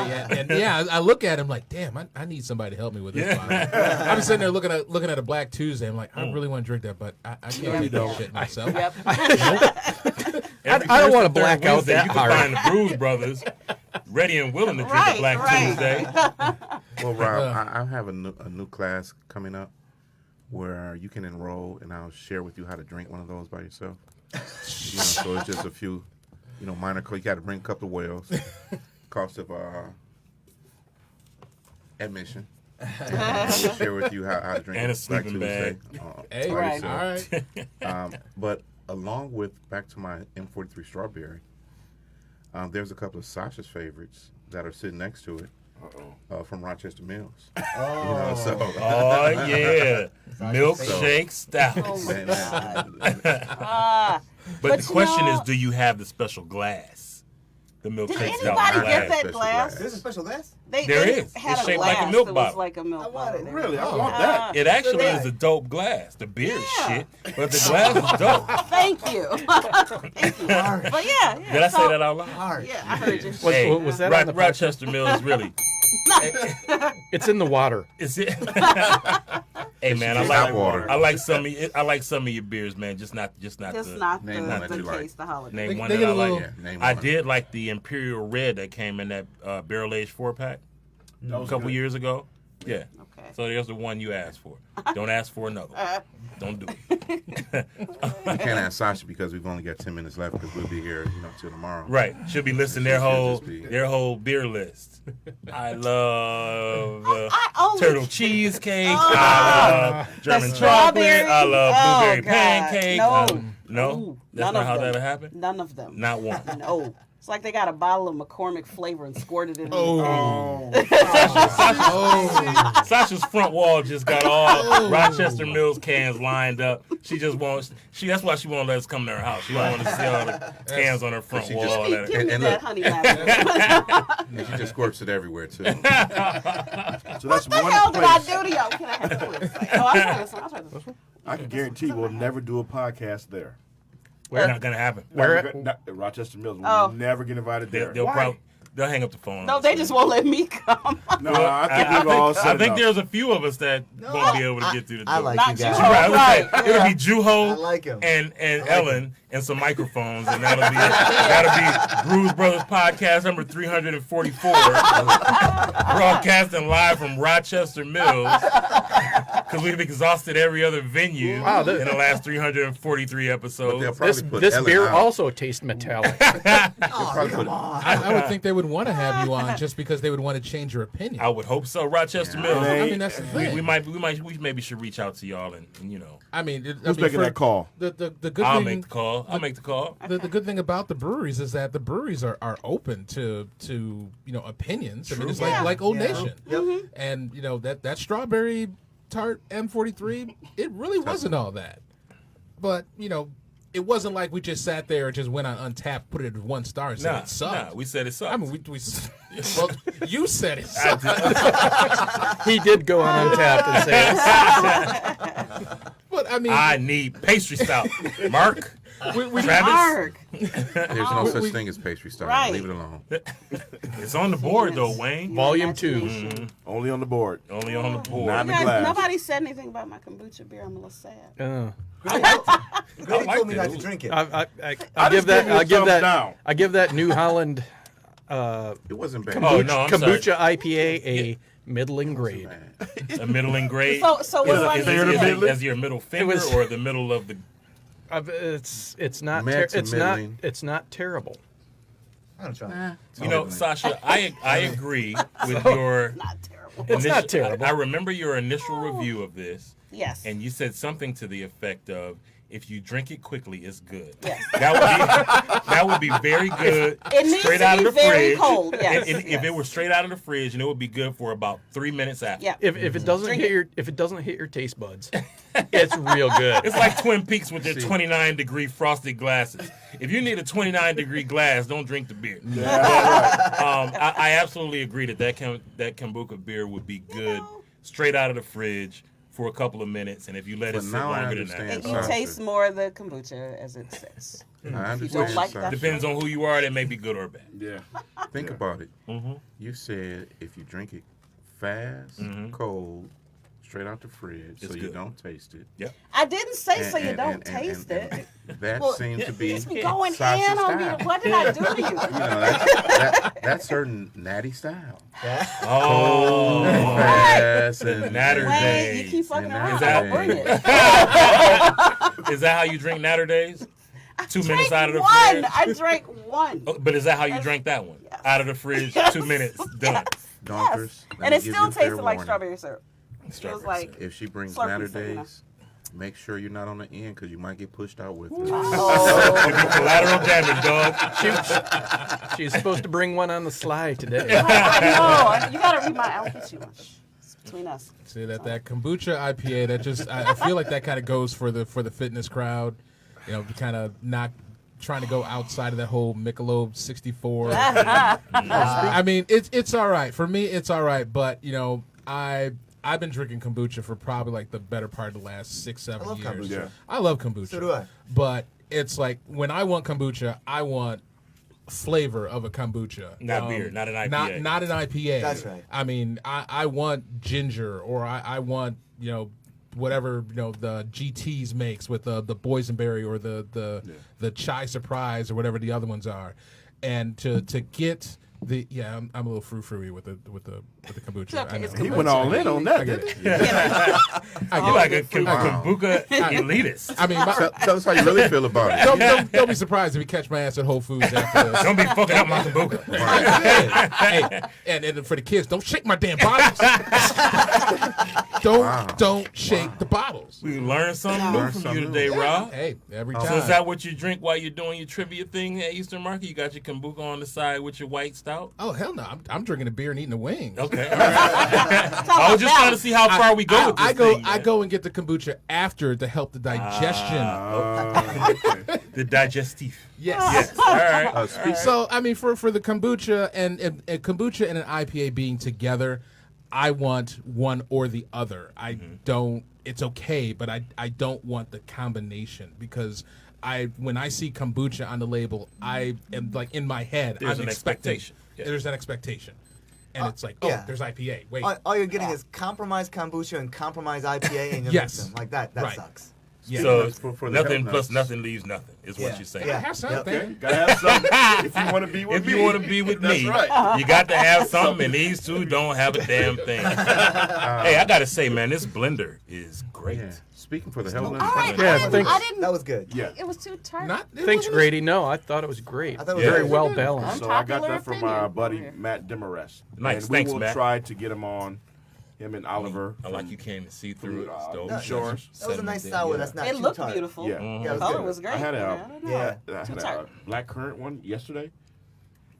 me. And yeah, I look at him like, damn, I need somebody to help me with this. I'm sitting there looking at a Black Tuesday. I'm like, I really want to drink that, but I can't do that shit myself.
Yep.
I don't want to black out
Wednesday,
that
you
hard.
can find the Brewz brothers ready and willing to drink a Black Tuesday.
Well, Rob, I have a new class coming up where you can enroll, and I'll share with you how to drink one of those by yourself. So it's just a few, minor. You got to bring a couple of wells. Cost of admission. I'll share with you how to drink
And a
Black
sleeping
Tuesday.
Hey,
by
right.
yourself.
All right.
But along with back to my M43 strawberry, there's a couple of Sasha's favorites that are sitting next to it. From Rochester Mills.
Oh yeah, milkshake stout.
Oh my God.
But
But
the
you
question
know-
is, do you have the special glass? The
Did
milkshake stout
anybody
glass.
get that
Special
glass?
glass.
There's a special glass?
They
There
they
is.
had
It's
a
shaped
glass
like a milk
that
bottle.
was like a milk
I want
bottle.
it.
There.
Really, I
Oh.
want that.
It actually
Yeah.
is a dope glass. The beer is
Yeah.
shit, but the glass is dope.
Thank you. Thank you. But yeah.
Did I say
so-
that out loud?
Hard.
Yeah, I heard you.
Hey,
was that on the
Rochester Mills really?
It's in the water.
Is it? Hey man,
Tap water.
I like some of your beers, man. Just not
Just
the
not
Name
the,
one that
the
you like.
case, the holiday.
name one
They
that
get
I
a
like.
little-
Yeah, name
I
one.
did like the Imperial Red that came in that barrel aged 4-pack a couple years ago. Yeah.
Okay.
So there's the one you asked for. Don't ask for another one. Don't do it.
You can't ask Sasha because we've only got 10 minutes left because we'll be here, till tomorrow.
Right. Should be listing
Should
their
just be-
whole beer list. I love
I only
turtle cheesecake.
Oh.
I love German chocolate.
strawberry.
I love
Oh,
blueberry
God.
pancake.
No.
No,
Ooh,
that's
none
not
of
how
them.
that'll happen.
None of them.
Not one.
No. It's like they got a bottle of McCormick flavor and squirted it in.
Oh.
Sasha's front wall just got all Rochester Mills cans lined up. She just wants. That's why she won't let us come to her house. She don't want to see all the cans on her front
She
wall.
just-
Let her-
Give me
And
that
look-
honey lavender.
And she just squirts it everywhere, too.
So that's
What the
one
hell did I
place
do to y'all? Can I have this one? Oh, I'll try this one. I'll try this one.
I can guarantee we'll never do a podcast there.
It's not gonna happen.
Rochester Mills will
Oh.
never get invited there.
They'll hang up the phone.
No, they just won't let me come.
No, I think we've all said
I think
enough.
there's a few of us that won't be able to get through the door.
I like
Not
you
you.
guys.
Right,
Right.
It'll be Juho
I like him.
and Ellen and some microphones, and that'll be Brewz Brothers podcast number 344, broadcasting live from Rochester Mills because we've exhausted every other venue
Wow,
in the last 343
But
episodes.
they'll probably put
This
Ellen
beer
out.
also tastes metallic.
Probably put-
I would think they would want to have you on just because they would want to change your opinion.
I would hope so. Rochester
Yeah.
Mills.
I mean, that's the thing.
We maybe should reach out to y'all and
I mean,
Who's making that call?
The good
I'll
thing.
make the call. I'll make the call.
The good thing about the breweries is that the breweries are open to opinions. I mean, it's like Old Nation.
Yep.
And that strawberry tart M43, it really wasn't all that. But it wasn't like we just sat there and just went on Untapped, put it at 1 star, and said it sucked.
We said it sucked.
I mean, we well, you said it sucked.
He did go on Untapped and say,
But I mean,
I need pastry stout. Mark,
we
Travis,
Mark.
There's no such thing as pastry star.
Right.
Leave it alone.
it's on the board though, Wayne.
Volume 2.
Imagination.
Only on the board.
Only on the board.
Not in the
Yeah,
glass.
nobody said anything about my kombucha beer. I'm a little sad.
Really
liked
told me
it.
not to drink it.
I give
just gave you a thumbs down.
I give that New Holland
It wasn't bad.
Oh, no, I'm sorry.
kombucha IPA a middling grade.
A middling grade.
So what do I
is,
need
is,
to
is,
do?
as your middle finger
was-
or the middle of the?
It's not
Mid to middling.
it's not terrible.
I'm trying.
You know, Sasha, I agree with your.
Not terrible.
It's not
initial-
terrible.
I remember your initial review of this,
Yes.
And you said something to the effect of, if you drink it quickly, it's good.
Yes.
That would be very good.
It needs
straight
to
out
be
of the
very
fridge.
cold, yes,
And if it were straight out of the fridge, and it would be good for about 3 minutes after.
Yeah.
If it doesn't
Drink
hit
it.
your taste buds, it's real good.
It's like Twin Peaks with their 29-degree frosted glasses. If you need a 29-degree glass, don't drink the beer. I absolutely agree that kombucha beer would be good straight out of the fridge for a couple of minutes, and if you let it sit
now I
longer than that,
understand.
And you taste more of the kombucha as it sits.
I
If you
understand.
don't like that,
depends on who you are. That may be good or bad.
Yeah.
Think about it.
Mm-hmm.
You said if you drink it fast, cold, straight out the fridge,
It's
so you
good.
don't taste it.
Yep.
I didn't say so you don't taste it.
That
Well,
seems to be
It's me going
Sasha's
in on you.
style.
What did I do to you?
You know, that's her natty style.
Oh,
Fast and
Natter
Wait,
days.
you keep fucking
And
around.
that-
I'll bring it.
Is that how you drink Natter Days? 2 minutes
Drank
out of the
one.
fridge.
I drank one.
Oh, but is that how you drank that one?
Yes.
Out of the fridge, 2 minutes, done.
Donkers. let
And
me
it
give
still
you a fair
tasted like
warning.
strawberry syrup. It
Strawberry
was like,
If she brings
Slurpee
Natter
thing, you know.
Days, make sure you're not on the end because you might get pushed out with it.
oh.
Collateral damage, dog.
She's supposed to bring one on the slide today.
I know. You gotta read my. I'll get you one. It's between us.
See that kombucha IPA, that just I feel like that kind of goes for the fitness crowd, you know, kind of not trying to go outside of that whole Michelob 64. I mean, it's all right for me. It's all right, but you know, I've been drinking kombucha for probably like the better part of the last 6-7
love
years.
kombucha.
Yeah.
I love kombucha.
So do I.
But it's like when I want kombucha, I want flavor of a kombucha,
Not beer, not an IPA.
not an IPA.
That's right.
I mean, I want ginger, or I want, you know, whatever, you know, the GTs makes with the boysenberry or the chai surprise or whatever the other ones are, and to get the I'm a little frou-frou with the kombucha.
It's okay,
I know.
it's
He went all in on that,
I get
didn't
it.
You like a kombucha elitist.
I mean,
Tell us how you really feel about it.
don't be surprised if you catch my ass at Whole Foods after this.
Don't be fucking up my kombucha.
Hey, and for the kids, don't shake my damn bottles. Don't shake the bottles.
We learned something new
Learned
from
something
you
new.
today, Rob.
Hey, every
So is
time.
that what you drink while you're doing your trivia thing at Eastern Market? You got your kombucha on the side with your white stout?
Oh hell no! I'm drinking a beer and eating a wing.
Okay, all right. I was just trying to see how far we go with this
I go
thing,
I
man.
go and get the kombucha after to help the digestion.
Okay.
The digestif.
yes.
Yes. All right.
So I mean, for the kombucha and kombucha and an IPA being together, I want one or the other. I don't. It's okay, but I don't want the combination because when I see kombucha on the label, I am like in my head.
There's
I'm
an
expecting,
expectation. Yeah.
There's an expectation, and it's like,
yeah.
there's IPA. Wait,
All you're getting is compromised kombucha and compromised IPA, and you
Yes.
mix them like that. That
Right.
sucks.
yeah.
So
For the
nothing
health
plus
nuts.
nothing leaves nothing is
Yeah.
what you're saying.
Yeah.
have something.
Okay, gotta have something if you want to be with
If
me.
you want to be with
That's
me,
right.
you got to have something, and these two don't have a damn thing. Hey, I got to say, man, this blender is great.
Yeah. Speaking for the health
All
nuts.
right,
Yeah,
I didn't.
thanks.
I didn't
That was good.
Yeah.
It was too tart.
Not it
Thanks,
wasn't-
Grady. No, I thought it was great.
I thought it was
Very
very
well
good.
balanced.
So I got
Unpopular
that from my
opinion.
buddy
Yeah.
Matt Demarest.
Nice,
And we
thanks,
will
Matt.
try to get him on. Him and Oliver.
I like you came and see through it.
from,
It's dope.
No,
Sure.
That was a nice sour. That's not
It
too
looked
tart.
beautiful.
Yeah.
Yeah, it
The
was
color
good.
was great.
I had
I
a,
don't know.
Yeah.
I
Too
had a
tart.
black currant one yesterday.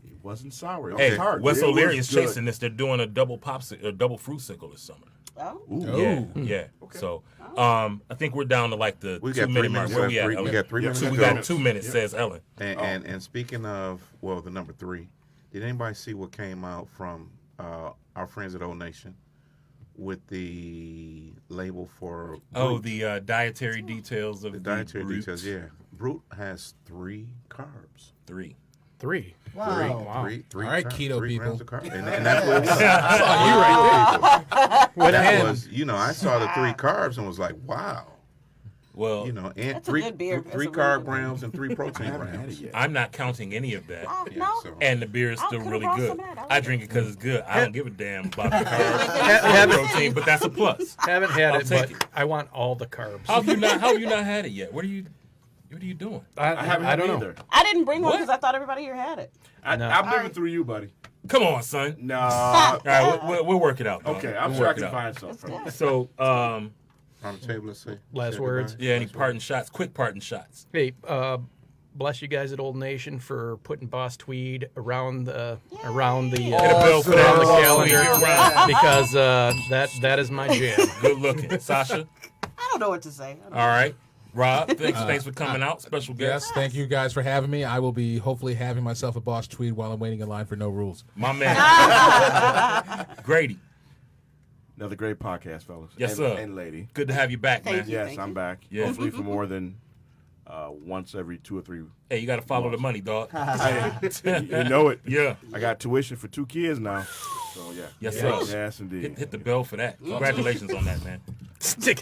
It wasn't sour. It was
Hey,
tart.
Wes
It was
O'Leary is
good.
chasing this. They're doing a double fruitsicle this summer.
Oh.
Ooh.
Yeah,
Oh.
yeah. So, I think we're down to like the
We
2
got 3
minute mark.
minutes
Where
left.
we at,
We
Ellen?
got 3 minutes
So
to
we
go.
got 2 minutes,
Yep.
says Ellen.
And speaking of, well, the number 3, did anybody see what came out from our friends at Old Nation with the label for
Oh,
Brewz?
the dietary details of
The dietary
Brewz.
details, yeah. Brute has 3 carbs.
3.
3.
Wow.
Wow.
Three
All right,
carbs,
keto
3 grams
people.
of carbs. And that's what it was.
What
That
hand?
was, I saw the 3 carbs and was like, wow.
Well,
And
That's a
3
good beer. That's
3
a really
carb
good beer.
grams and 3
I
protein
haven't had it
grams.
yet.
I'm not counting any of that.
Oh,
Yeah,
no.
so-
And the beer is
I
still
could've
really
brought
good.
some out. I
I
like
drink it because it's good. I don't give a damn about the carbs
Haven't-
or protein, but that's a plus.
Haven't had
I'll
it,
take
but
it.
I want all the carbs.
How have you not had it yet? What are you doing?
I haven't
I
had
don't
it
know.
either.
I didn't bring one
What?
because I thought everybody here had it.
No.
I'm living through you, buddy.
Come on, son.
No.
All right, we'll work it out. dog.
Okay, I'm
We'll
sure I
work
can
it out.
find something.
So,
On the table, let's say.
Last
say
words?
goodbye.
Yeah, any
Last
parting shots? Quick parting shots.
Hey, bless you guys at Old Nation for putting Boss Tweed around the
Get a bill for
put it on the
that.
calendar
Year-round.
because that is my jam.
Good looking. Sasha?
I don't know what to say. I don't know.
All right. Rob, thanks for coming out. Special guest.
Yes, thank you guys for having me. I will be hopefully having myself a Boss Tweed while I'm waiting in line for No Rules.
My man. Grady.
Another great podcast, fellas.
Yes,
and,
sir.
And lady.
Good to have you back, man.
Thank you.
Yes, I'm back.
Yeah.
Hopefully for more than once every 2 or 3.
Hey, you got to follow the money, dog.
You know it.
Yeah.
I got tuition for 2 kids now. So yeah.
Yes, sir.
Yes, indeed.
Hit the bell for that. Congratulations on that, man.
Stick.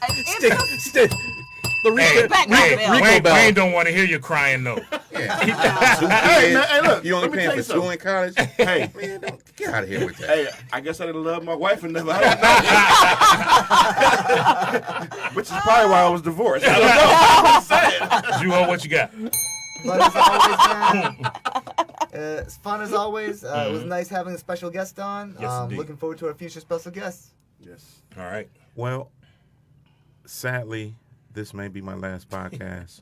The Rico,
Back my bell.
Wayne,
bell.
Wayne don't want to hear you crying, though.
Yeah.
Hey, man, hey, look.
You only
let me
paying
tell
for 2
something.
in college?
Hey,
Man, don't get out of here with that.
hey, I guess I didn't love my wife enough. I don't know. Which is probably why I was divorced. I don't know.
Juho, what you got?
Fun as always, man. It's fun as always. It was nice having a special guest on.
Yes, indeed.
Looking forward to our future special guests.
Yes.
All right.
Well, sadly, this may be my last podcast.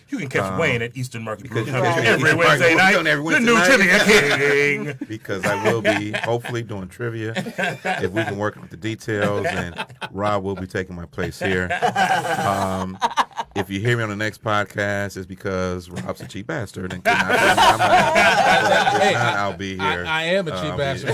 You can catch Wayne at Eastern Market
because
Brewing
you
Company
can-
every
Eastern
Wednesday
Market
night.
Brewing every
The new
Wednesday
Trivia
night.
King.
Because I will be hopefully doing trivia if we can work with the details, and Rob will be taking my place here. If you hear me on the next podcast, it's because Rob's a cheap bastard and could not put me on my-
Hey,
If not, I'll be here.
I am a cheap
I'll be
bastard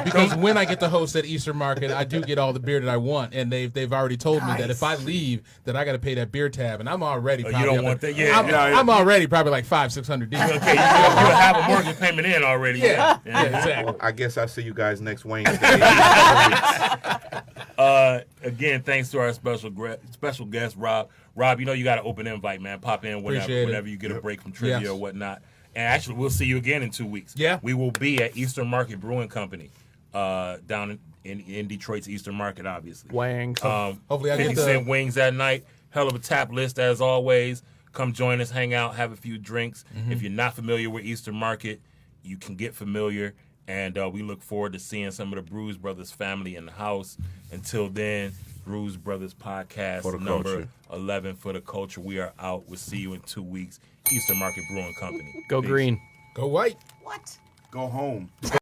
because when I get to host at Eastern Market, I do get all the beer that I want, and they've already told me that if I leave, that I got to pay that beer tab, and I'm already.
You
probably
don't
up
want
there-
that? Yeah.
I'm already probably like $500-600 deep.
Okay, you'll have a mortgage payment in already.
Yeah, exactly.
I guess I'll see you guys next Wednesday.
Again, thanks to our special guest, Rob. Rob, you know you got an open invite, man. Pop in
Appreciate it.
whenever you get a break from trivia
Yes.
or whatnot. And actually, we'll see you again in 2 weeks.
Yeah.
We will be at Eastern Market Brewing Company down in Detroit's Eastern Market, obviously.
Wang.
Hopefully I get
50
the-
cent wings that night. Hell of a tap list as always. Come join us, hang out, have a few drinks. If you're not familiar with Eastern Market, you can get familiar. And we look forward to seeing some of the Brewz Brothers family in the house. Until then, Brewz Brothers podcast
For the
number
culture.
11 for the culture. We are out. We'll see you in 2 weeks. Eastern Market Brewing Company.
Go
Peace.
green.
Go white.
What?
Go home.